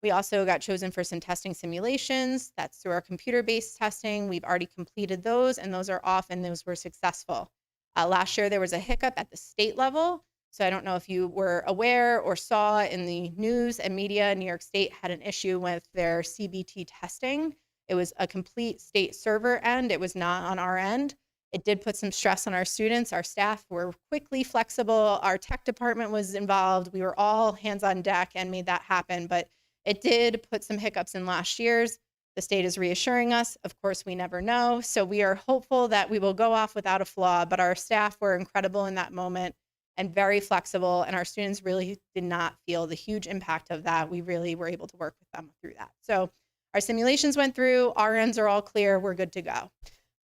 We also got chosen for some testing simulations. That's through our computer-based testing. We've already completed those, and those are off, and those were successful. Last year, there was a hiccup at the state level. So I don't know if you were aware or saw in the news and media, New York State had an issue with their CBT testing. It was a complete state server end. It was not on our end. It did put some stress on our students. Our staff were quickly flexible. Our tech department was involved. We were all hands on deck and made that happen. But it did put some hiccups in last year's. The state is reassuring us. Of course, we never know. So we are hopeful that we will go off without a flaw, but our staff were incredible in that moment and very flexible. And our students really did not feel the huge impact of that. We really were able to work with them through that. So our simulations went through, our ends are all clear, we're good to go.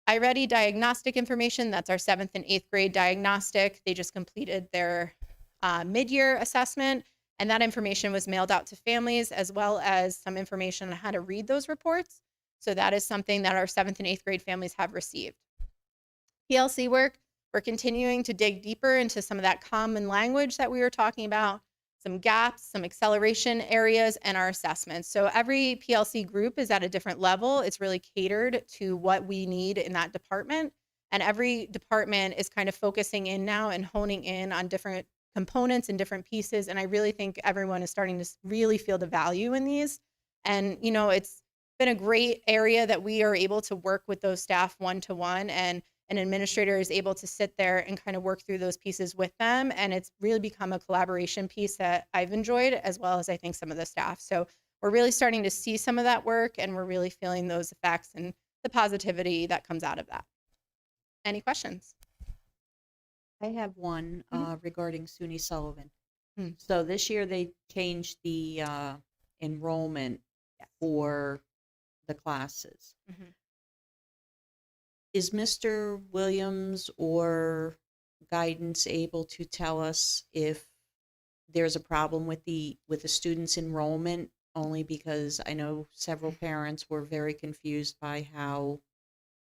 iReady diagnostic information, that's our 7th and 8th grade diagnostic. They just completed their mid-year assessment. And that information was mailed out to families, as well as some information on how to read those reports. So that is something that our 7th and 8th grade families have received. PLC work, we're continuing to dig deeper into some of that common language that we were talking about, some gaps, some acceleration areas, and our assessments. So every PLC group is at a different level. It's really catered to what we need in that department. And every department is kind of focusing in now and honing in on different components and different pieces. And I really think everyone is starting to really feel the value in these. And, you know, it's been a great area that we are able to work with those staff one-to-one, and an administrator is able to sit there and kind of work through those pieces with them. And it's really become a collaboration piece that I've enjoyed, as well as I think some of the staff. So we're really starting to see some of that work, and we're really feeling those effects and the positivity that comes out of that. Any questions? I have one regarding SUNY Sullivan. Mm. So this year they changed the enrollment for the classes. Mm-hmm. Is Mr. Williams or guidance able to tell us if there's a problem with the students' enrollment? Only because I know several parents were very confused by how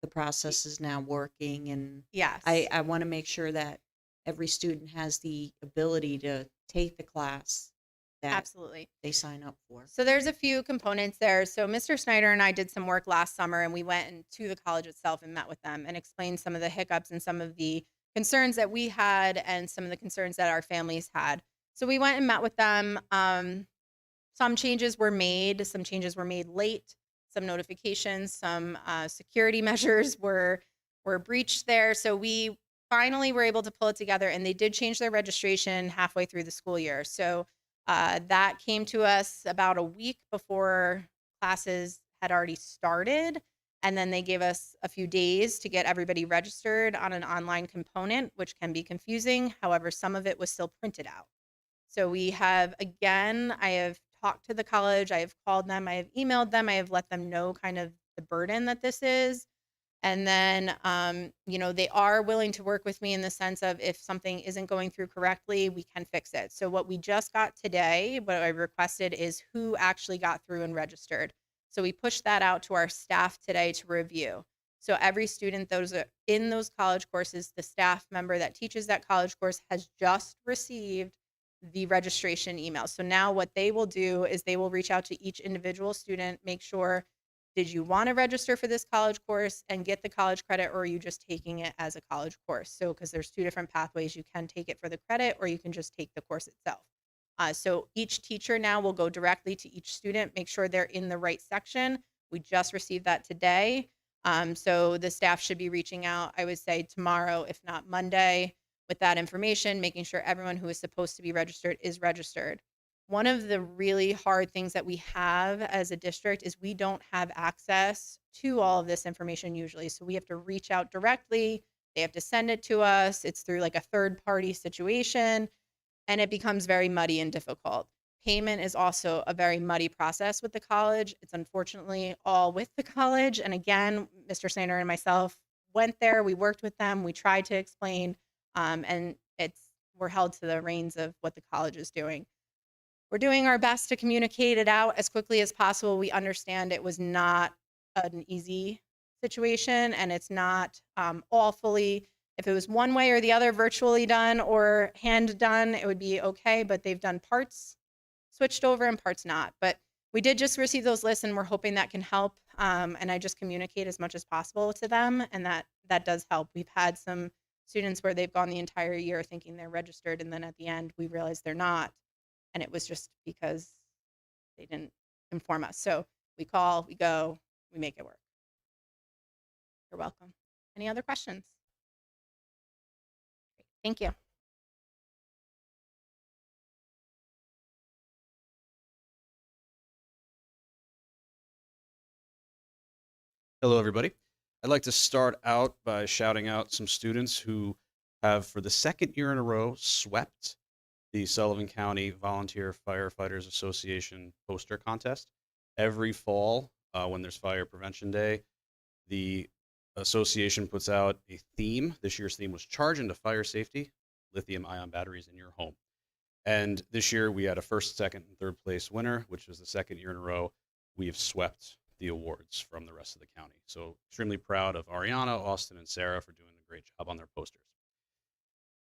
the process is now working, and Yes. I want to make sure that every student has the ability to take the class that Absolutely. they sign up for. So there's a few components there. So Mr. Snyder and I did some work last summer, and we went to the college itself and met with them and explained some of the hiccups and some of the concerns that we had and some of the concerns that our families had. So we went and met with them. Some changes were made. Some changes were made late. Some notifications, some security measures were breached there. So we finally were able to pull it together, and they did change their registration halfway through the school year. So that came to us about a week before classes had already started. And then they gave us a few days to get everybody registered on an online component, which can be confusing. However, some of it was still printed out. So we have, again, I have talked to the college, I have called them, I have emailed them, I have let them know kind of the burden that this is. And then, you know, they are willing to work with me in the sense of if something isn't going through correctly, we can fix it. So what we just got today, what I requested is who actually got through and registered. So we pushed that out to our staff today to review. So every student those are in those college courses, the staff member that teaches that college course has just received the registration email. So now what they will do is they will reach out to each individual student, make sure, did you want to register for this college course and get the college credit, or are you just taking it as a college course? So because there's two different pathways, you can take it for the credit or you can just take the course itself. So each teacher now will go directly to each student, make sure they're in the right section. We just received that today. So the staff should be reaching out, I would say tomorrow, if not Monday, with that information, making sure everyone who is supposed to be registered is registered. One of the really hard things that we have as a district is we don't have access to all of this information usually. So we have to reach out directly. They have to send it to us. It's through like a third party situation, and it becomes very muddy and difficult. Payment is also a very muddy process with the college. It's unfortunately all with the college. And again, Mr. Sander and myself went there, we worked with them, we tried to explain, and we're held to the reins of what the college is doing. We're doing our best to communicate it out as quickly as possible. We understand it was not an easy situation, and it's not all fully, if it was one way or the other, virtually done or hand done, it would be okay, but they've done parts switched over and parts not. But we did just receive those lists, and we're hoping that can help. And I just communicate as much as possible to them, and that does help. We've had some students where they've gone the entire year thinking they're registered, and then at the end we realize they're not, and it was just because they didn't inform us. So we call, we go, we make it work. You're welcome. Any other questions? Great. Thank you. Hello, everybody. I'd like to start out by shouting out some students who have, for the second year in a row, swept the Sullivan County Volunteer Firefighters Association poster contest. Every fall, when there's Fire Prevention Day, the association puts out a theme. This year's theme was Charge into Fire Safety, Lithium-ion batteries in your home. And this year we had a first, second, and third place winner, which was the second year in a row we have swept the awards from the rest of the county. So extremely proud of Ariana, Austin, and Sarah for doing a great job on their posters.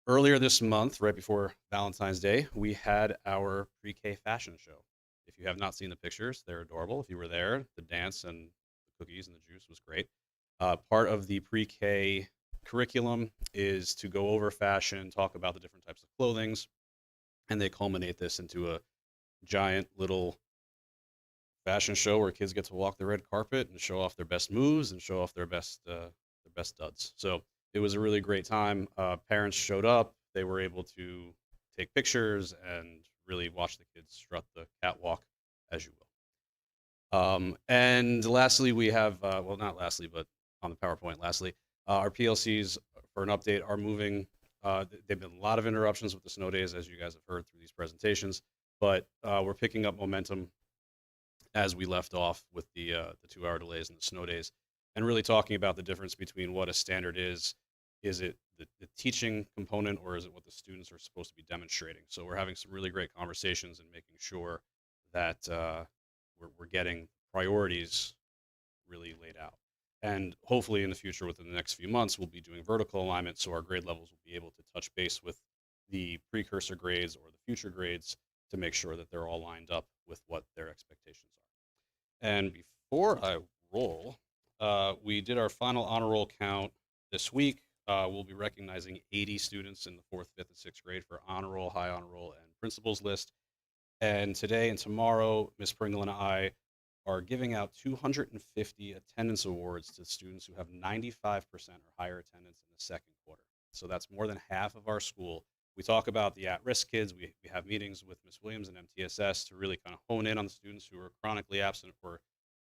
Earlier this month, right before Valentine's Day, we had our pre-K fashion show. If you have not seen the pictures, they're adorable. If you were there, the dance and the cookies and the juice was great. Part of the pre-K curriculum is to go over fashion, talk about the different types of clothings, and they culminate this into a giant little fashion show where kids get to walk the red carpet and show off their best moves and show off their best duds. So it was a really great time. Parents showed up. They were able to take pictures and really watch the kids strut the catwalk, as you will. And lastly, we have, well, not lastly, but on the PowerPoint, lastly, our PLCs, for an update, are moving. They've been a lot of interruptions with the snow days, as you guys have heard through these presentations, but we're picking up momentum as we left off with the 2-hour delays and the snow days, and really talking about the difference between what a standard is. Is it the teaching component, or is it what the students are supposed to be demonstrating? So we're having some really great conversations and making sure that we're getting priorities really laid out. And hopefully in the future, within the next few months, we'll be doing vertical alignment, so our grade levels will be able to touch base with the precursor grades or the future grades to make sure that they're all lined up with what their expectations are. And before I roll, we did our final honor roll count this week. We'll be recognizing 80 students in the 4th, 5th, and 6th grade for honor roll, high honor roll, and principals list. And today and tomorrow, Ms. Pringle and I are giving out 250 attendance awards to students who have 95% or higher attendance in the second quarter. So that's more than half of our school. We talk about the at-risk kids. We have meetings with Ms. Williams and MTSS to really kind of hone in on the students who are chronically absent or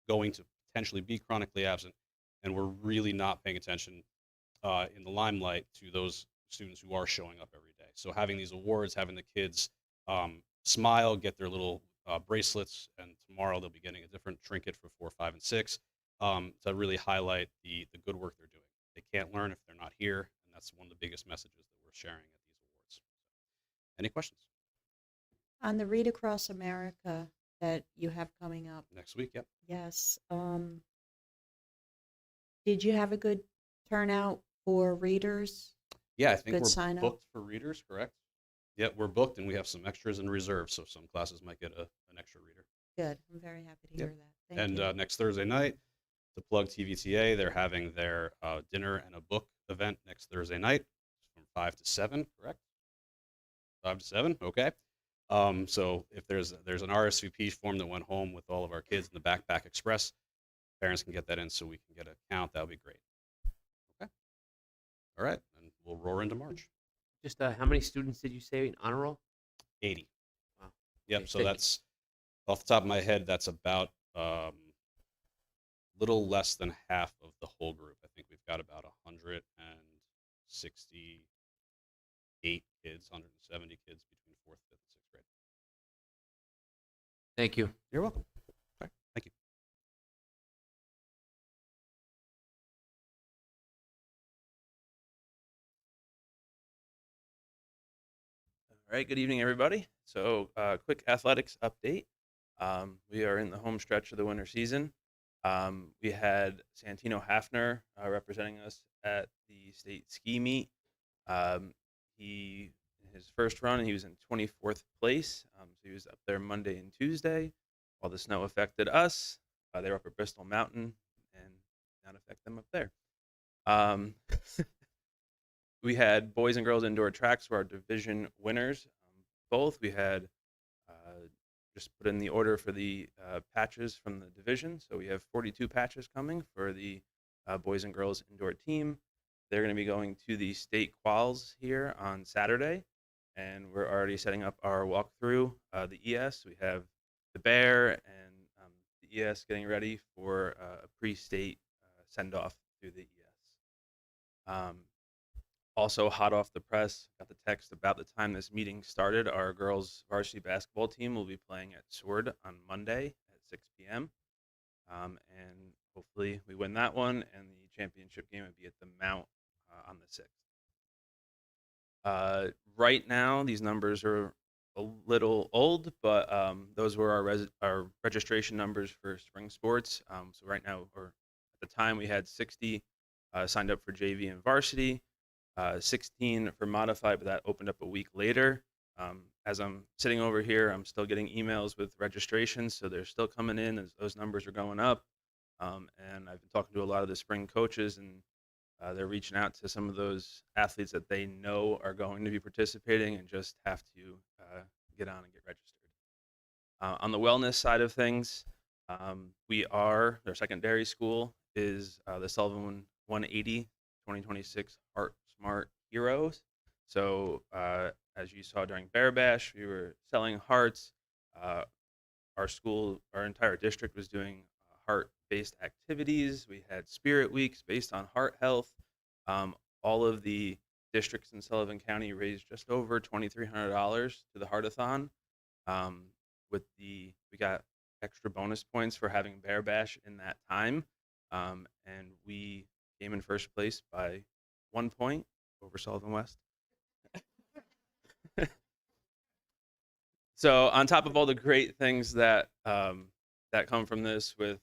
going to potentially be chronically absent. And we're really not paying attention in the limelight to those students who are showing up every day. So having these awards, having the kids smile, get their little bracelets, and tomorrow they'll be getting a different trinket for 4, 5, and 6 to really highlight the good work they're doing. They can't learn if they're not here, and that's one of the biggest messages that we're sharing at these awards. Any questions? On the Read Across America that you have coming up? Next week, yep. Yes. Did you have a good turnout for readers? Yeah, I think Good we're sign up? booked for readers, correct? Yeah, we're booked, and we have some extras in reserve, so some classes might get an extra reader. Good. I'm very happy to Yep. hear that. Thank And you. next Thursday night, to plug TVTA, they're having their dinner and a book event next Thursday night from 5 to 7, correct? 5 to 7, okay. So if there's an RSVP form that went home with all of our kids in the Backpack Express, parents can get that in so we can get a count. That would be great. Okay. All right, and we'll roar into March. Just how many students did you say in honor roll? 80. Wow. Yep. Okay, So thank you. that's off the top of my head. That's about little less than half of the whole group. I think we've got about 168 kids, 170 kids between fourth, fifth, and sixth grade. Thank you. You're welcome. All right. Thank you. All right, good evening, everybody. So, quick athletics update. We are in the home stretch of the winter season. We had Santino Hafner representing us at the state ski meet. In his first run, he was in 24th place. So he was up there Monday and Tuesday. While the snow affected us, they were up at Bristol Mountain and did not affect them up there. We had boys and girls indoor tracks were our division winners. Both we had just put in the order for the patches from the division. So we have 42 patches coming for the boys and girls indoor team. They're going to be going to the state quals here on Saturday, and we're already setting up our walkthrough. The ES, we have the Bear and the ES getting ready for a pre-state send-off through the ES. Also, hot off the press, got the text about the time this meeting started. Our girls' varsity basketball team will be playing at Sword on Monday at 6 p.m. And hopefully we win that one, and the championship game would be at the Mount on the 6th. Right now, these numbers are a little old, but those were our registration numbers for spring sports. So right now, or at the time, we had 60 signed up for JV and varsity. 16 for modified, but that opened up a week later. As I'm sitting over here, I'm still getting emails with registrations, so they're still coming in as those numbers are going up. And I've been talking to a lot of the spring coaches, and they're reaching out to some of those athletes that they know are going to be participating and just have to get on and get registered. On the wellness side of things, their secondary school is the Sullivan 180 2026 Heart Smart Heroes. So, as you saw during Bear Bash, we were selling hearts. Our entire district was doing heart-based activities. We had spirit weeks based on heart health. All of the districts in Sullivan County raised just over $2,300 to the Heartathon. We got extra bonus points for having Bear Bash in that time, and we came in first place by 1 point over Sullivan West. So on top of all the great things that come from this with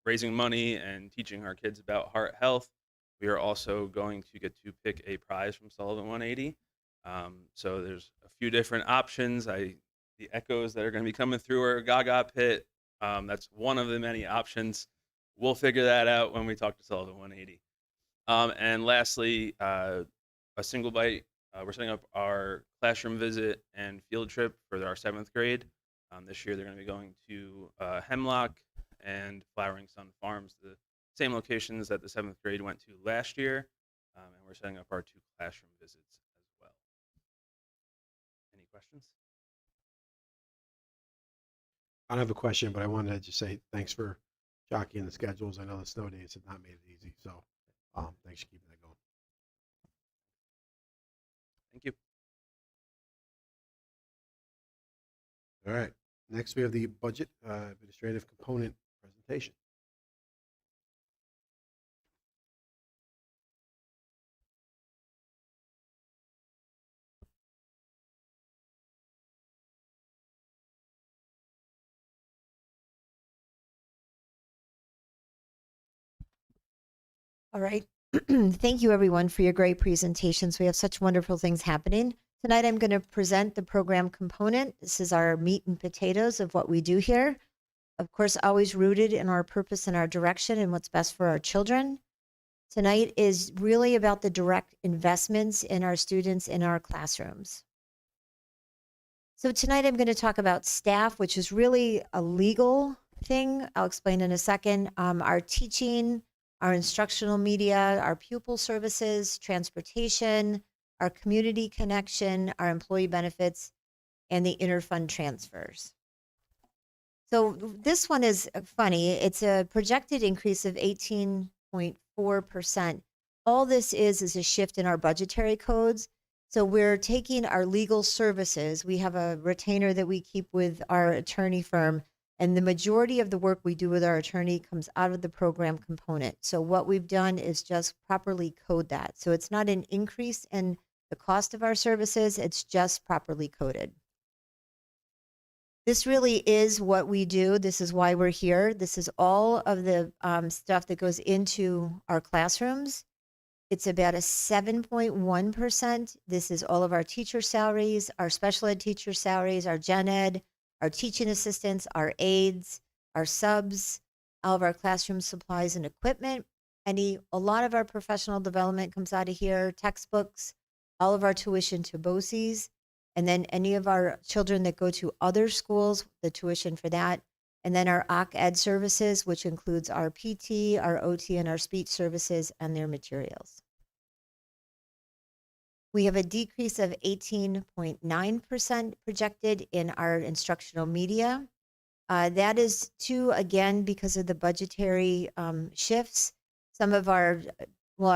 raising money and teaching our kids about heart health, we are also going to get to pick a prize from Sullivan 180. So there's a few different options. The echoes that are going to be coming through are Gaga Pit. That's one of the many options. We'll figure that out when we talk to Sullivan 180. And lastly, a single bite. We're setting up our classroom visit and field trip for our 7th grade. This year they're going to be going to Hemlock and Flowering Sun Farms, the same locations that the 7th grade went to last year. And we're setting up our 2 classroom visits as well. Any questions? I don't have a question, but I wanted to just say thanks for jockeying the schedules. I know the snow days have not made it easy, so thanks for keeping that going. Thank you. All right. Next, we have the budget administrative component presentation. All right. Thank you, everyone, for your great presentations. We have such wonderful things happening. Tonight, I'm going to present the program component. This is our meat and potatoes of what we do here. Of course, always rooted in our purpose and our direction and what's best for our children. Tonight is really about the direct investments in our students in our classrooms. So tonight I'm going to talk about staff, which is really a legal thing. I'll explain in a second. Our teaching, our instructional media, our pupil services, transportation, our community connection, our employee benefits, and the interfund transfers. So this one is funny. It's a projected increase of 18.4%. All this is a shift in our budgetary codes. So we're taking our legal services. We have a retainer that we keep with our attorney firm, and the majority of the work we do with our attorney comes out of the program component. So what we've done is just properly code that. So it's not an increase in the cost of our services, it's just properly coded. This really is what we do. This is why we're here. This is all of the stuff that goes into our classrooms. It's about a 7.1%. This is all of our teacher salaries, our special ed teacher salaries, our gen ed, our teaching assistants, our aides, our subs, all of our classroom supplies and equipment. A lot of our professional development comes out of here, textbooks, all of our tuition to BOCES. And then any of our children that go to other schools, the tuition for that. And then our OC Ed services, which includes our PT, our OT, and our speech services and their materials. We have a decrease of 18.9% projected in our instructional media. That is again, because of the budgetary shifts. Some of our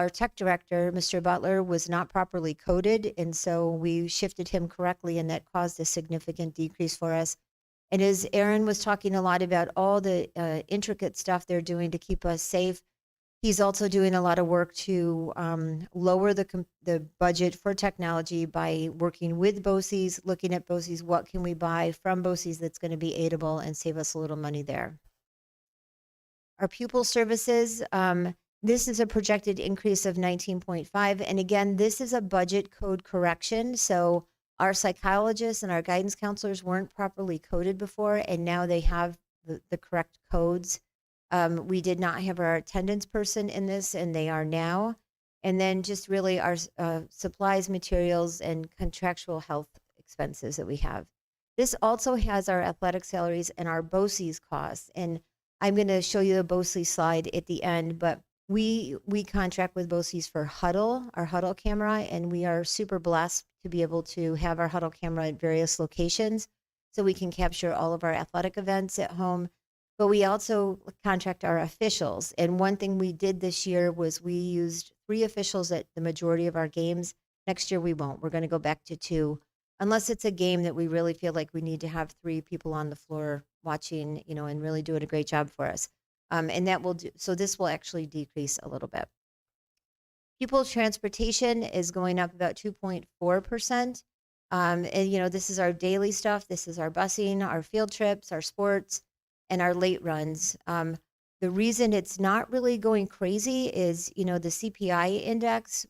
tech director, Mr. Butler, was not properly coded, and so we shifted him correctly, and that caused a significant decrease for us. And as Aaron was talking a lot about all the intricate stuff they're doing to keep us safe, he's also doing a lot of work to lower the budget for technology by working with BOCES, looking at BOCES, what can we buy from BOCES that's going to be aidable and save us a little money there. Our pupil services, this is a projected increase of 19.5. And again, this is a budget code correction. So our psychologists and our guidance counselors weren't properly coded before, and now they have the correct codes. We did not have our attendance person in this, and they are now. And then just really our supplies, materials, and contractual health expenses that we have. This also has our athletic salaries and our BOCES costs. And I'm going to show you the BOCES slide at the end, but we contract with BOCES for Huddle, our Huddle camera, and we are super blessed to be able to have our Huddle camera at various locations so we can capture all of our athletic events at home. But we also contract our officials. And one thing we did this year was we used 3 officials at the majority of our games. Next year we won't. We're going to go back to 2, unless it's a game that we really feel like we need to have 3 people on the floor watching, and really doing a great job for us. And that will do, so this will actually decrease a little bit. Pupil transportation is going up about 2.4%. And this is our daily stuff. This is our busing, our field trips, our sports, and our late runs. The reason it's not really going crazy is, the CPI index,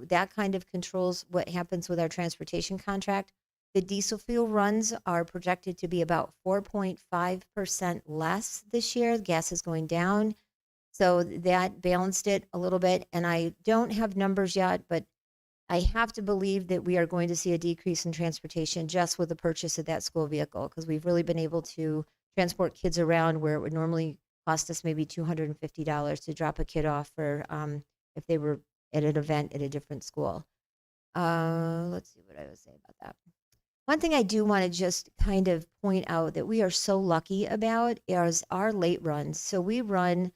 that kind of controls what happens with our transportation contract. The diesel fuel runs are projected to be about 4.5% less this year. Gas is going down. So that balanced it a little bit. And I don't have numbers yet, but I have to believe that we are going to see a decrease in transportation just with the purchase of that school vehicle, because we've really been able to transport kids around where it would normally cost us maybe $250 to drop a kid off for if they were at an event at a different school. Let's see what I would say about that. One thing I do want to just kind of point out that we are so lucky about is our late runs. So we run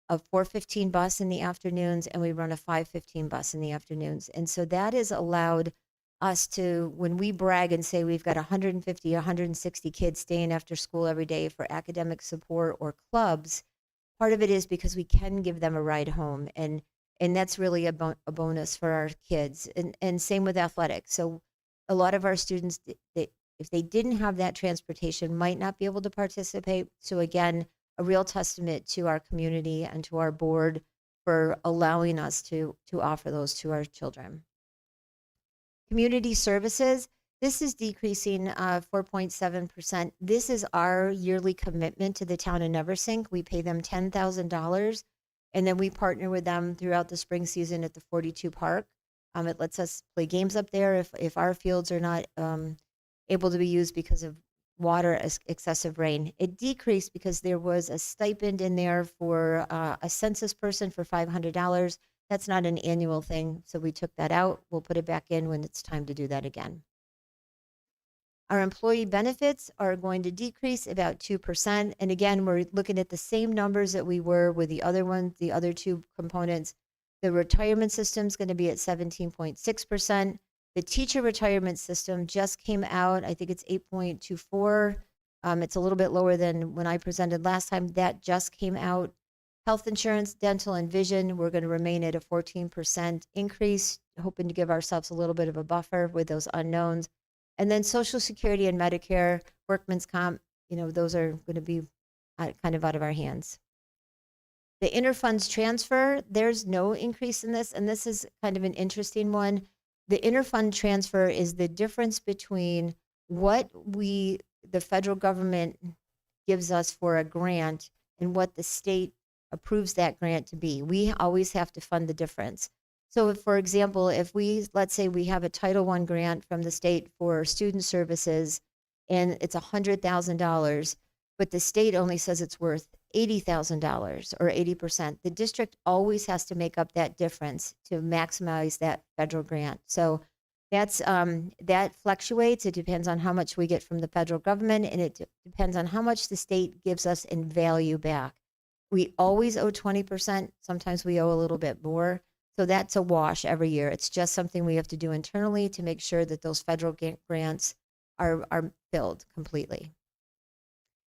a 4:15 bus in the afternoons, and we run a 5:15 bus in the afternoons. And so that has allowed us to, when we brag and say we've got 150, 160 kids staying after school every day for academic support or clubs, part of it is because we can give them a ride home. And that's really a bonus for our kids. And same with athletics. So a lot of our students, if they didn't have that transportation, might not be able to participate. So again, a real testament to our community and to our board for allowing us to offer those to our children. Community services, this is decreasing 4.7%. This is our yearly commitment to the town of Neversink. We pay them $10,000, and then we partner with them throughout the spring season at the 42 Park. It lets us play games up there if our fields are not able to be used because of excessive rain. It decreased because there was a stipend in there for a census person for $500. That's not an annual thing, so we took that out. We'll put it back in when it's time to do that again. Our employee benefits are going to decrease about 2%. And again, we're looking at the same numbers that we were with the other one, the other two components. The retirement system is going to be at 17.6%. The teacher retirement system just came out. I think it's 8.24. It's a little bit lower than when I presented last time. That just came out. Health insurance, dental, and vision, we're going to remain at a 14% increase, hoping to give ourselves a little bit of a buffer with those unknowns. And then Social Security and Medicare, workman's comp, those are going to be kind of out of our hands. The interfunds transfer, there's no increase in this, and this is kind of an interesting one. The interfund transfer is the difference between what the federal government gives us for a grant and what the state approves that grant to be. We always have to fund the difference. So if, for example, let's say we have a Title I grant from the state for student services and it's $100,000, but the state only says it's worth $80,000 or 80%, the district always has to make up that difference to maximize that federal grant. So that fluctuates. It depends on how much we get from the federal government, and it depends on how much the state gives us in value back. We always owe 20%. Sometimes we owe a little bit more. So that's a wash every year. It's just something we have to do internally to make sure that those federal grants are filled completely.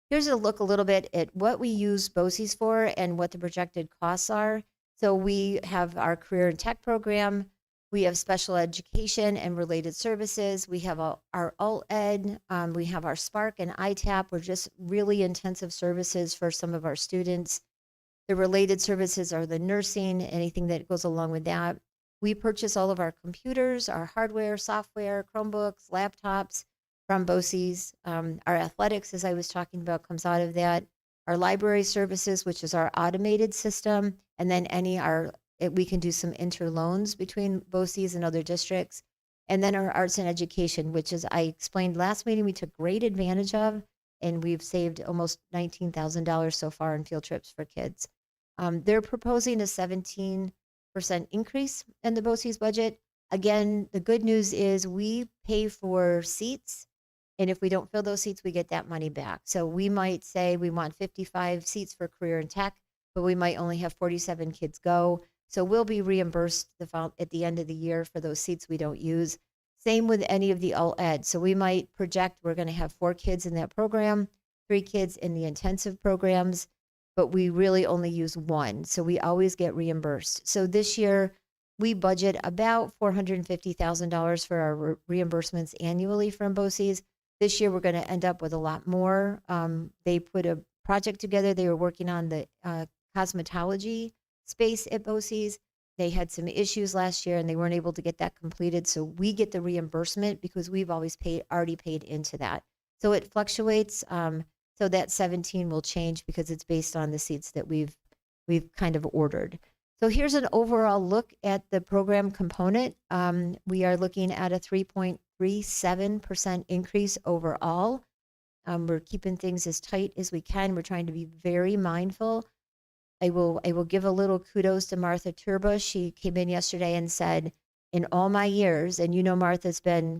Here's a look a little bit at what we use BOCES for and what the projected costs are. So we have our career and tech program. We have special education and related services. We have our alt ed. We have our Spark and ITAP. We're just really intensive services for some of our students. The related services are the nursing, anything that goes along with that. We purchase all of our computers, our hardware, software, Chromebooks, laptops from BOCES. Our athletics, as I was talking about, comes out of that. Our library services, which is our automated system, and then we can do some interloans between BOCES and other districts. And then our arts and education, which is, I explained last meeting, we took great advantage of, and we've saved almost $19,000 so far in field trips for kids. They're proposing a 17% increase in the BOCES budget. Again, the good news is we pay for seats, and if we don't fill those seats, we get that money back. So we might say we want 55 seats for career and tech, but we might only have 47 kids go. So we'll be reimbursed at the end of the year for those seats we don't use. Same with any of the alt ed. So we might project we're going to have 4 kids in that program, 3 kids in the intensive programs, but we really only use 1. So we always get reimbursed. So this year we budget about $450,000 for our reimbursements annually from BOCES. This year we're going to end up with a lot more. They put a project together. They were working on the cosmetology space at BOCES. They had some issues last year and they weren't able to get that completed. So we get the reimbursement because we've already paid into that. So it fluctuates. So that 17 will change because it's based on the seats that we've kind of ordered. So here's an overall look at the program component. We are looking at a 3.37% increase overall. We're keeping things as tight as we can. We're trying to be very mindful. I will give a little kudos to Martha Turbush. She came in yesterday and said, in all my years, and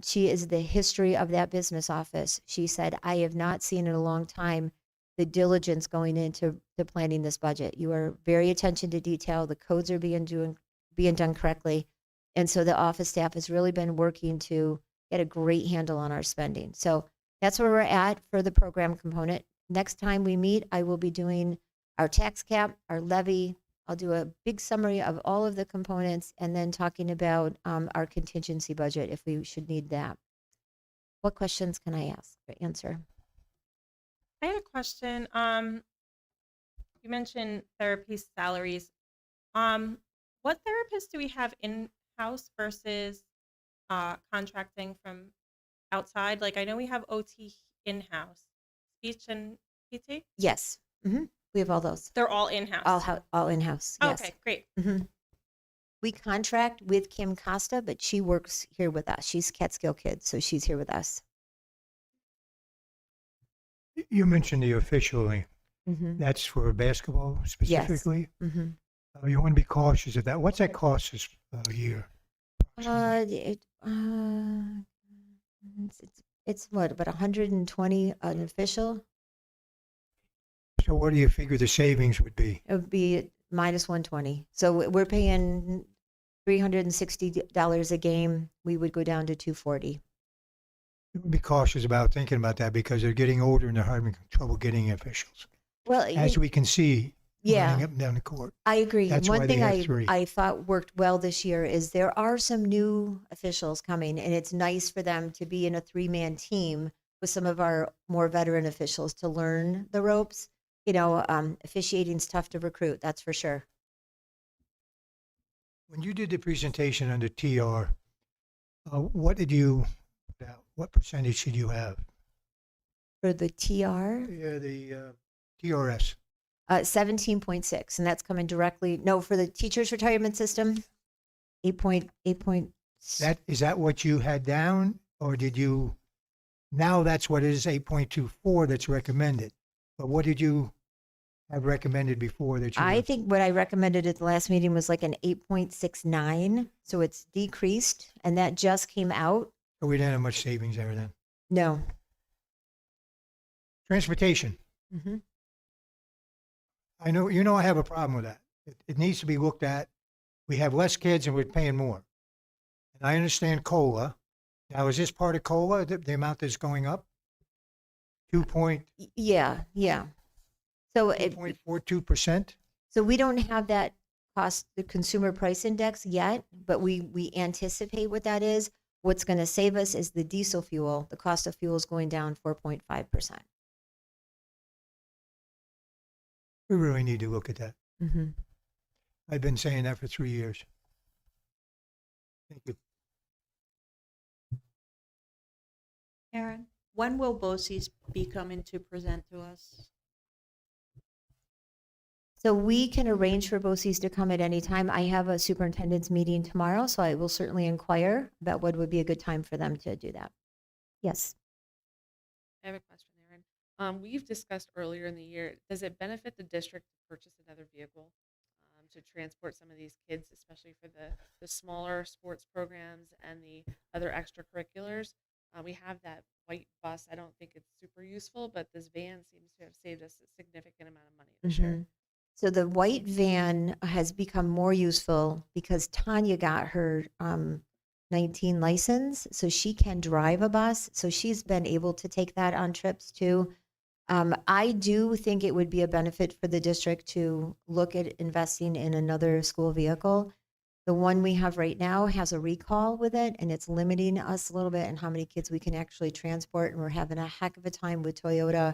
she is the history of that business office. She said, I have not seen in a long time the diligence going into planning this budget. You are very attention to detail. The codes are being done correctly. And so the office staff has really been working to get a great handle on our spending. So that's where we're at for the program component. Next time we meet, I will be doing our tax cap, our levy. I'll do a big summary of all of the components and then talking about our contingency budget if we should need that. What questions can I ask or answer? I had a question. You mentioned therapy salaries. What therapists do we have in-house versus contracting from outside? Like I know we have OT in-house, speech and PT. Yes. We have all those. They're all in-house. All in-house. Yes. Okay, great. We contract with Kim Costa, but she works here with us. She's Catskill Kid, so she's here with us. You mentioned the officially. That's for basketball specifically? Mm-hmm. You want to be cautious of that. What's that cost us a year? It's what, about 120 an official? So what do you figure the savings would be? It would be minus 120. So we're paying $360 a game. We would go down to 240. You would be cautious about thinking about that because they're getting older and they're having trouble getting officials. Well, as we can see, running up and down the court. I agree. That's One why thing they have three. I thought worked well this year is there are some new officials coming, and it's nice for them to be in a 3-man team with some of our more veteran officials to learn the ropes. You know, officiating's tough to recruit, that's for sure. When you did the presentation under TR, what percentage did you have? For the TR? Yeah, the TRS. 17.6, and that's coming directly. No, for the teachers' retirement system, 8.8. Is that what you had down, or did you? Now that's what it is, 8.24. That's recommended. But what did you have recommended before that you? I think what I recommended at the last meeting was like an 8.69, so it's decreased, and that just came out. So we didn't have much savings there then. No. Transportation. Mm-hmm. I know I have a problem with that. It needs to be looked at. We have less kids and we're paying more. And I understand COLA. Now, is this part of COLA, the amount that's going up? 2 point. Yeah. So 2.42%? So we don't have that cost, the consumer price index yet, but we anticipate what that is. What's going to save us is the diesel fuel. The cost of fuel is going down 4.5%. We really need to look at that. Mm-hmm. I've been saying that for 3 years. Thank you. Aaron, when will BOCES be coming to present to us? So we can arrange for BOCES to come at any time. I have a superintendent's meeting tomorrow, so I will certainly inquire about what would be a good time for them to do that. Yes. I have a question, Aaron. We've discussed earlier in the year, does it benefit the district to purchase another vehicle to transport some of these kids, especially for the smaller sports programs and the other extracurriculars? We have that white bus. I don't think it's super useful, but this van seems to have saved us a significant amount of money this year. So the white van has become more useful because Tanya got her 19 license, so she can drive a bus. So she's been able to take that on trips too. I do think it would be a benefit for the district to look at investing in another school vehicle. The one we have right now has a recall with it, and it's limiting us a little bit in how many kids we can actually transport. And we're having a heck of a time with Toyota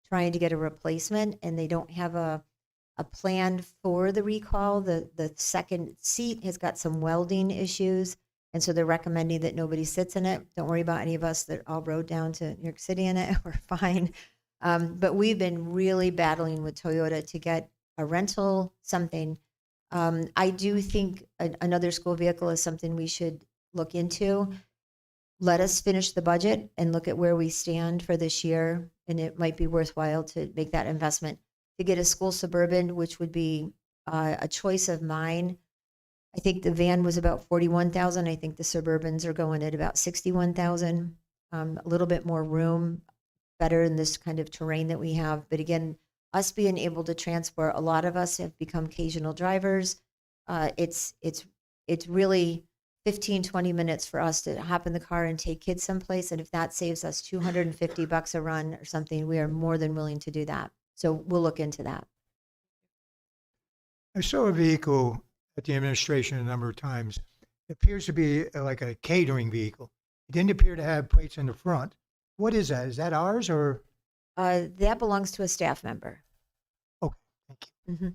trying to get a replacement, and they don't have a plan for the recall. The second seat has got some welding issues, and so they're recommending that nobody sits in it. Don't worry about any of us that all rode down to New York City in it. We're fine. But we've been really battling with Toyota to get a rental, something. I do think another school vehicle is something we should look into. Let us finish the budget and look at where we stand for this year, and it might be worthwhile to make that investment. To get a school Suburban, which would be a choice of mine. I think the van was about 41,000. I think the Suburbans are going at about 61,000. A little bit more room, better in this kind of terrain that we have. But again, us being able to transport, a lot of us have become occasional drivers. It's really 15, 20 minutes for us to hop in the car and take kids someplace. And if that saves us $250 a run or something, we are more than willing to do that. So we'll look into that. I saw a vehicle at the administration a number of times. It appears to be like a catering vehicle. It didn't appear to have plates in the front. What is that? Is that ours or? That belongs to a staff member. Okay, thank you. Mm-hmm.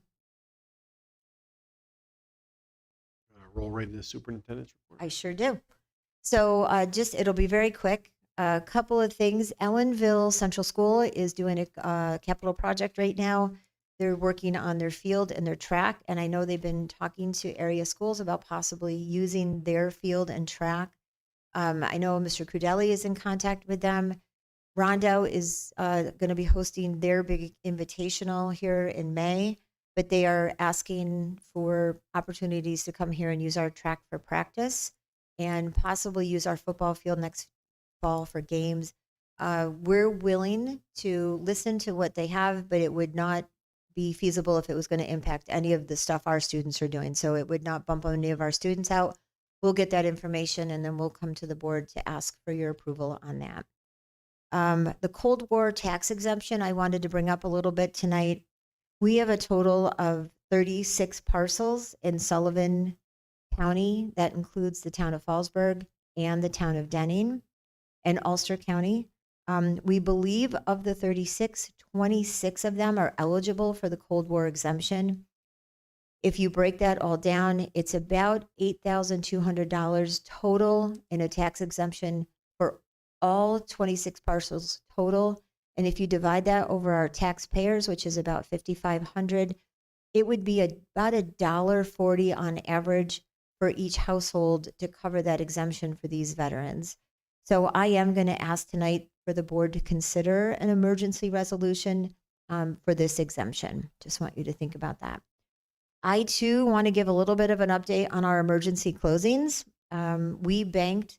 roll right into the superintendent's report? I sure do. So it'll be very quick. A couple of things. Ellenville Central School is doing a capital project right now. They're working on their field and their track, and I know they've been talking to area schools about possibly using their field and track. I know Mr. Crudelli is in contact with them. Rondo is going to be hosting their big invitational here in May, but they are asking for opportunities to come here and use our track for practice and possibly use our football field next fall for games. We're willing to listen to what they have, but it would not be feasible if it was going to impact any of the stuff our students are doing. So it would not bump any of our students out. We'll get that information and then we'll come to the board to ask for your approval on that. The Cold War tax exemption, I wanted to bring up a little bit tonight. We have a total of 36 parcels in Sullivan County. That includes the town of Fallsburg and the town of Denning and Ulster County. We believe of the 36, 26 of them are eligible for the Cold War exemption. If you break that all down, it's about $8,200 total in a tax exemption for all 26 parcels total. And if you divide that over our taxpayers, which is about 5,500, it would be about $1.40 on average for each household to cover that exemption for these veterans. So I am going to ask tonight for the board to consider an emergency resolution for this exemption. Just want you to think about that. I too want to give a little bit of an update on our emergency closings. We banked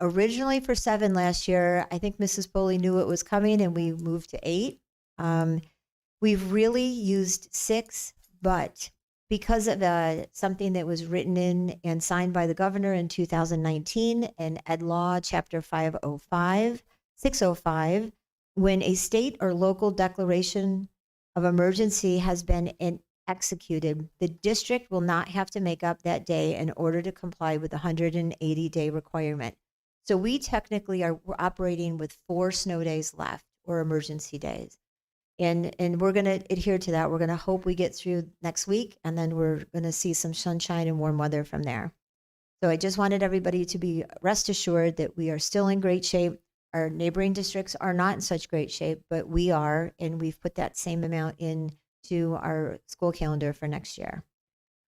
originally for 7 last year. I think Mrs. Foley knew it was coming and we moved to 8. We've really used 6, but because of something that was written in and signed by the governor in 2019 in Ed Law Chapter 605, when a state or local declaration of emergency has been executed, the district will not have to make up that day in order to comply with the 180-day requirement. So we technically are operating with 4 snow days left or emergency days. And we're going to adhere to that. We're going to hope we get through next week, and then we're going to see some sunshine and warm weather from there. So I just wanted everybody to be rest assured that we are still in great shape. Our neighboring districts are not in such great shape, but we are, and we've put that same amount into our school calendar for next year.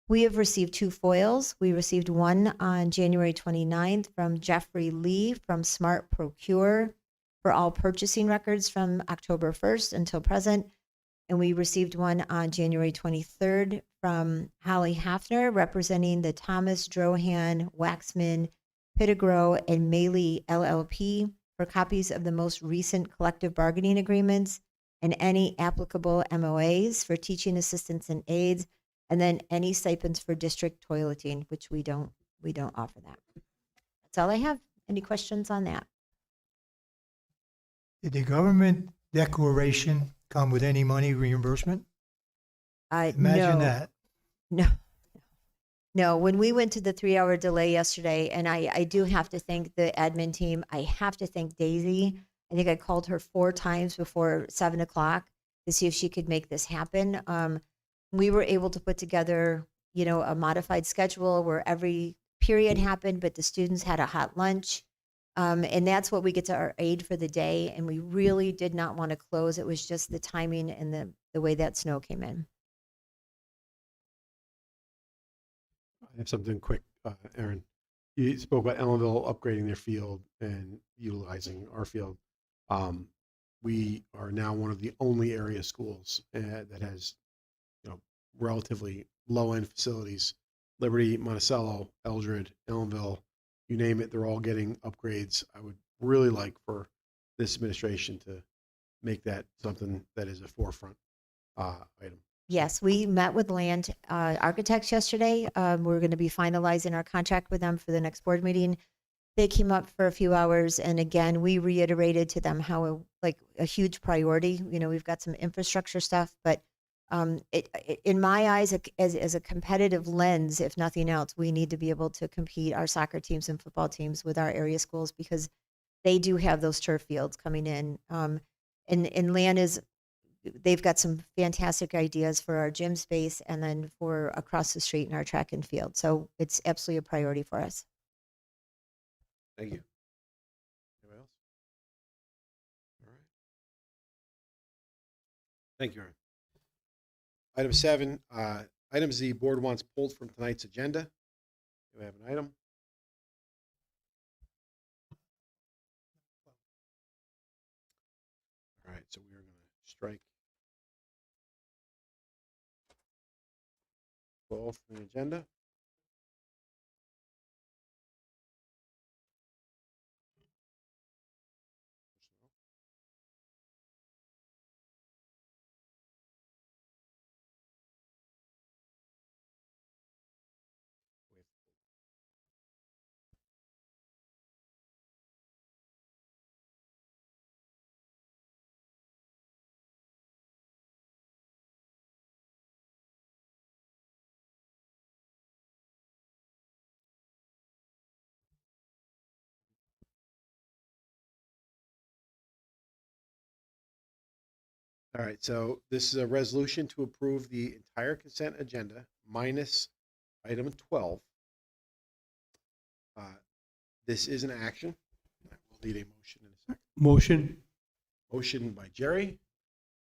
We have received 2 foils. We received one on January 29th from Jeffrey Lee from Smart Procure for all purchasing records from October 1st until present. And we received one on January 23rd from Holly Hafner, representing the Thomas Drohan, Waxman, Pittigrew, and Maley LLP for copies of the most recent collective bargaining agreements and any applicable MOAs for teaching assistants and aides, and then any stipends for district toileting, which we don't offer that. That's all I have. Any questions on that? Did the government declaration come with any money reimbursement? Imagine No. that. No, when we went to the 3-hour delay yesterday, and I do have to thank the admin team. I have to thank Daisy. I think I called her 4 times before 7 o'clock to see if she could make this happen. We were able to put together, a modified schedule where every period happened, but the students had a hot lunch. And that's what we get to our aid for the day. And we really did not want to close. It was just the timing and the way that snow came in. I have something quick, Aaron. You spoke about Ellenville upgrading their field and utilizing our field. We are now one of the only area schools that has, relatively low-end facilities. Liberty, Monticello, Eldred, Ellenville, you name it, they're all getting upgrades. I would really like for this administration to make that something that is a forefront item. Yes, we met with land architects yesterday. We're going to be finalizing our contract with them for the next board meeting. They came up for a few hours, and again, we reiterated to them how a huge priority. We've got some infrastructure stuff, but in my eyes, as a competitive lens, if nothing else, we need to be able to compete our soccer teams and football teams with our area schools because they do have those turf fields coming in. And land is they've got some fantastic ideas for our gym space and then for across the street in our track and field. So it's absolutely a priority for us. Thank you. Anybody else? All right. Thank you, Aaron. Item 7, items the board wants pulled from tonight's agenda. Do we have an item? All right, so we are going to strike 12 from the agenda. All right, so this is a resolution to approve the entire consent agenda minus item 12. This is an action. We'll need a motion in a second. Motion. Motion by Jerry,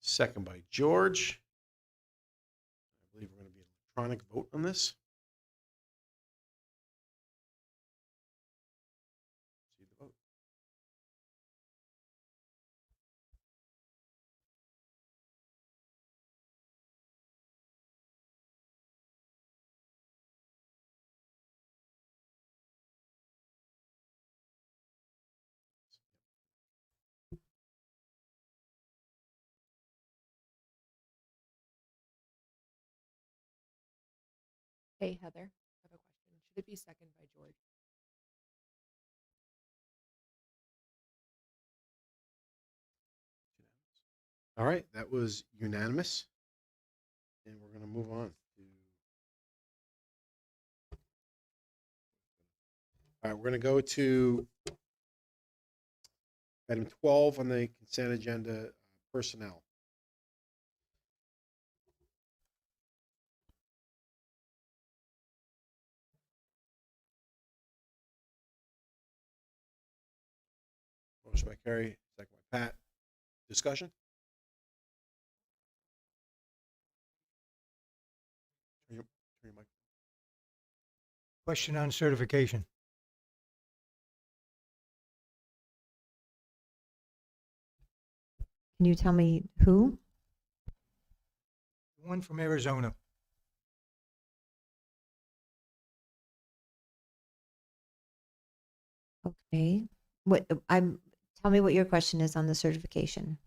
second by George. I believe we're going to be an electronic vote on this. See the vote. Hey, Heather, I have a question. Should it be second by George? All right, that was unanimous. And we're going to move on to. All right, we're going to go to item 12 on the consent agenda, personnel. Motion by Carrie, second by Pat. Discussion? Turn your mic. Question on certification. Can you tell me who? One from Arizona. Okay. Tell me what your question is on the certification.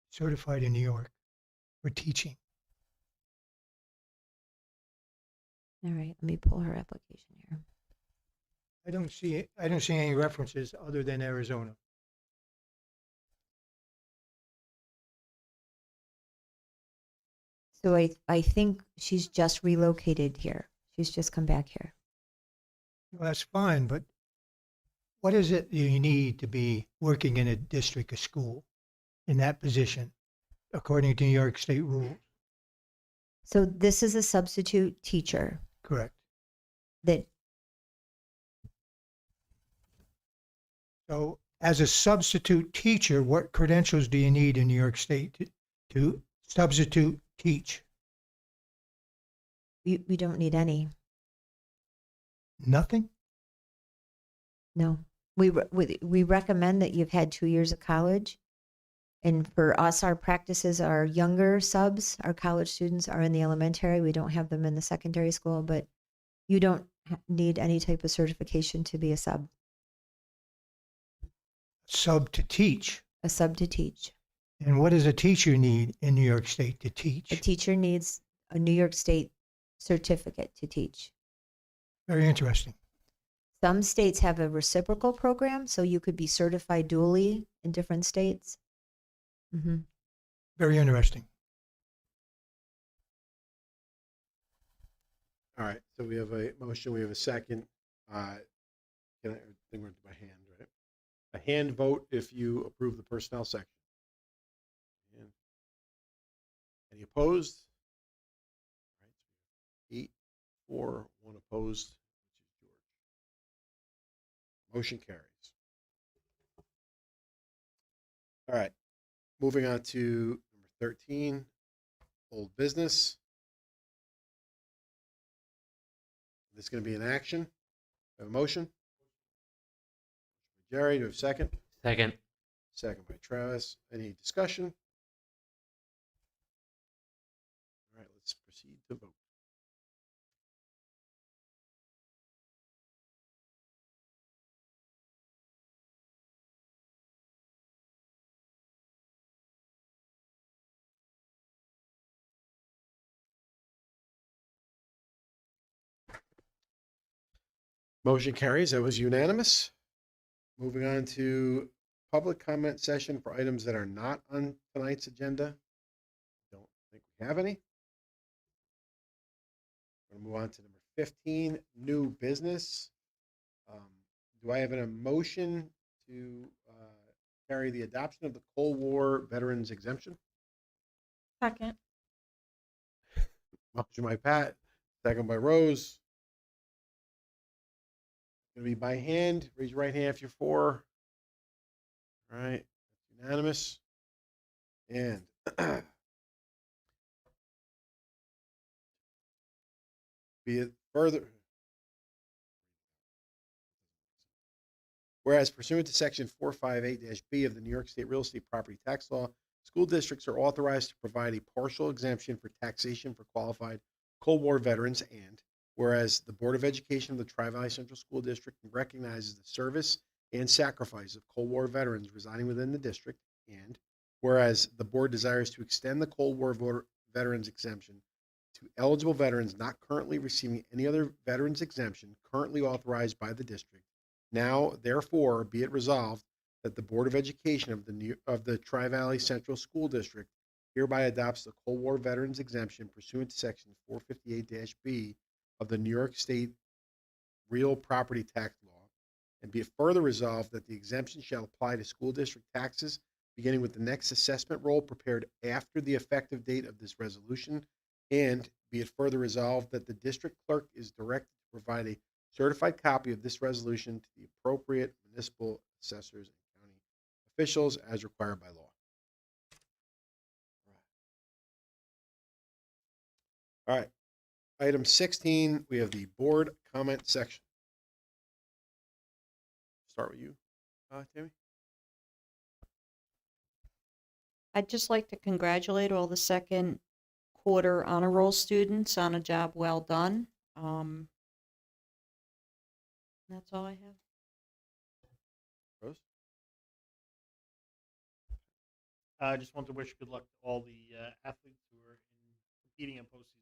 Certified in New York for teaching. All right, let me pull her application here. I don't see any references other than Arizona. So I think she's just relocated here. She's just come back here. Well, that's fine, but what is it you need to be working in a district, a school, in that position, according to New York State rules? So this is a substitute teacher Correct. that So as a substitute teacher, what credentials do you need in New York State to substitute teach? we don't need any. Nothing? No. We recommend that you've had 2 years of college. And for us, our practices are younger subs. Our college students are in the elementary. We don't have them in the secondary school, but you don't need any type of certification to be a sub. Sub to teach. A sub to teach. And what does a teacher need in New York State to teach? A teacher needs a New York State certificate to teach. Very interesting. Some states have a reciprocal program, so you could be certified dually in different states. Mm-hmm. Very interesting. All right, so we have a motion, we have a second. I think we're by hand, right? A hand vote if you approve the personnel section. And Any opposed? All right, 8, 4, 1 opposed, which is George. Motion carries. All right, moving on to number 13, old business. This is going to be an action. Have a motion? Jerry, do you have a second? Second. Second by Travis. Any discussion? All right, let's proceed to vote. Motion carries. That was unanimous. Moving on to public comment session for items that are not on tonight's agenda. Don't think we have any. We're going to move on to number 15, new business. Do I have a motion to carry the adoption of the Cold War Veterans Exemption? Second. Motion by Pat, second by Rose. Going to be by hand. Raise your right hand if you're for. All right, unanimous. And be it further. Whereas pursuant to section 458-B of the New York State Real Estate Property Tax Law, school districts are authorized to provide a partial exemption for taxation for qualified Cold War veterans, and whereas the Board of Education of the Tri-Valley Central School District recognizes the service and sacrifice of Cold War veterans residing within the district, and whereas the board desires to extend the Cold War veterans exemption to eligible veterans not currently receiving any other veterans exemption currently authorized by the district. Now, therefore, be it resolved that the Board of Education of the Tri-Valley Central School District hereby adopts the Cold War veterans exemption pursuant to section 458-B of the New York State Real Property Tax Law, and be it further resolved that the exemption shall apply to school district taxes beginning with the next assessment roll prepared after the effective date of this resolution, and be it further resolved that the district clerk is directed to provide a certified copy of this resolution to the appropriate municipal assessors and county officials as required by law. All right. Item 16, we have the board comment section. Start with you, Tammy. I'd just like to congratulate all the second quarter honor roll students on a job well done. That's all I have. Rose? I just want to wish good luck to all the athletes who are competing in postseason.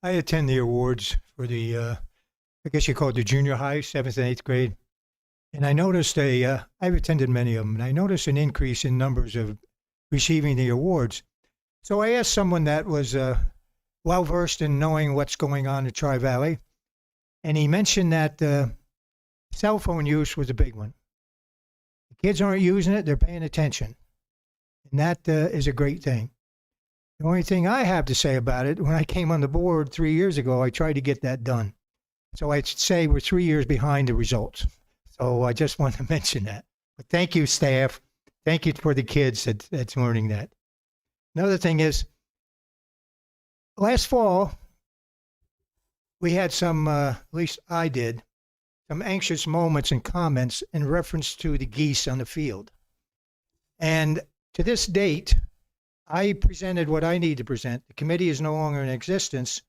I attend the awards for the, I guess you call it the junior high, 7th and 8th grade. And I noticed I've attended many of them, and I noticed an increase in numbers of receiving the awards. So I asked someone that was well-versed in knowing what's going on in Tri-Valley, and he mentioned that cell phone use was a big one. The kids aren't using it, they're paying attention. And that is a great thing. The only thing I have to say about it, when I came on the board 3 years ago, I tried to get that done. So I'd say we're 3 years behind the results. So I just want to mention that. But thank you, staff. Thank you for the kids that's learning that. Another thing is, last fall, we had some, at least I did, some anxious moments and comments in reference to the geese on the field. And to this date, I presented what I need to present. The committee is no longer in existence.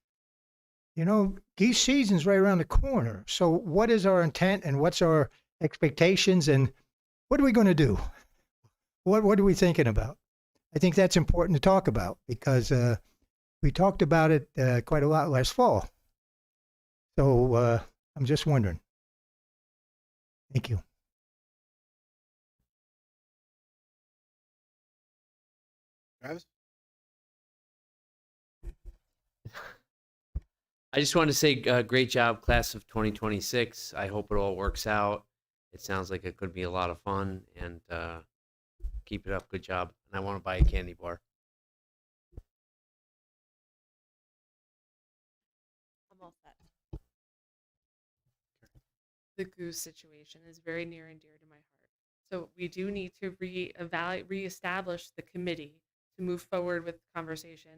You know, geese season's right around the corner. So what is our intent and what's our expectations and what are we going to do? What are we thinking about? I think that's important to talk about because we talked about it quite a lot last fall. So I'm just wondering. Thank you. Travis? I just want to say great job, class of 2026. I hope it all works out. It sounds like it could be a lot of fun, and Keep it up. Good job. And I want to buy a candy bar. I'm all set. The goose situation is very near and dear to my heart. So we do need to reestablish the committee to move forward with conversation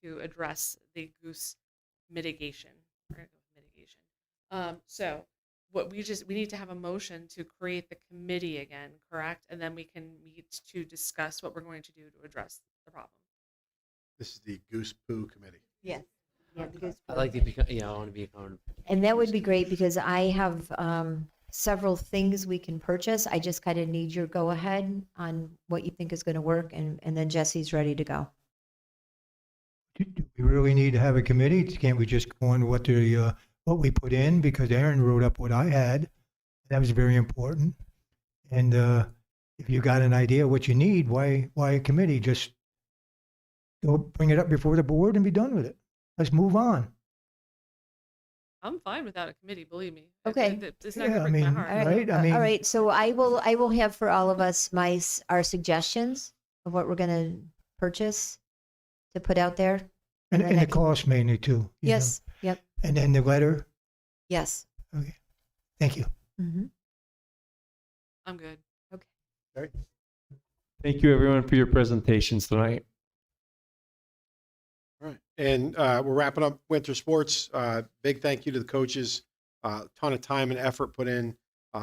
to address the goose mitigation. We're gonna go with mitigation. So what we need to have a motion to create the committee again, correct? And then we can meet to discuss what we're going to do to address the problem. This is the Goose Poo Committee. Yes. Yeah, because I like to become, I want to be accountable. and that would be great because I have several things we can purchase. I just kind of need your go ahead on what you think is going to work, and then Jesse's ready to go. Do we really need to have a committee? Can't we just go on what we put in? Because Aaron wrote up what I had. That was very important. And if you got an idea what you need, why a committee? Just go bring it up before the board and be done with it. Let's move on. I'm fine without a committee, believe me. Okay. It's not Yeah, gonna I break my mean, heart. All right. Right, I mean- all right. So I will have for all of us our suggestions of what we're going to purchase to put out there. And then the I can- cost mainly too. you know. Yes. Yep. And then the letter. Yes. Okay. Thank you. Mm-hmm. I'm good. Okay. Thank you, everyone, for your presentations tonight. All right. And we're wrapping up winter sports. Big thank you to the coaches. Ton of time and effort put in.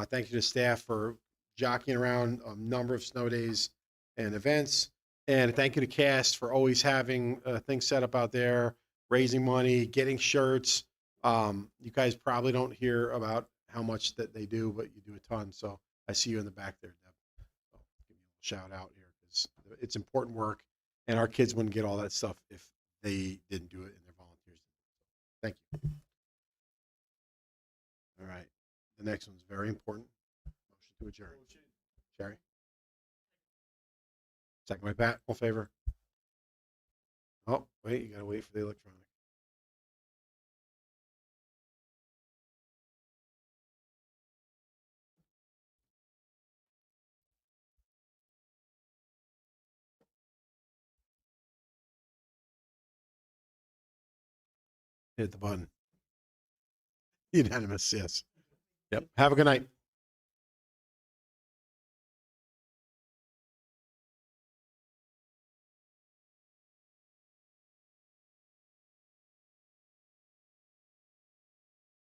Thank you to staff for jockeying around a number of snow days and events. And thank you to cast for always having things set up out there, raising money, getting shirts. You guys probably don't hear about how much that they do, but you do a ton. So I see you in the back there, Deb. So give you a shout out here because it's important work, and our kids wouldn't get all that stuff if they didn't do it and their volunteers. Thank you. All right. The next one's very important. Motion to adjourn. Sherry? Second by Pat. All in favor? Oh, wait. You got to wait for the electronic. Hit the button. Unanimous, yes. Yep. Have a good night.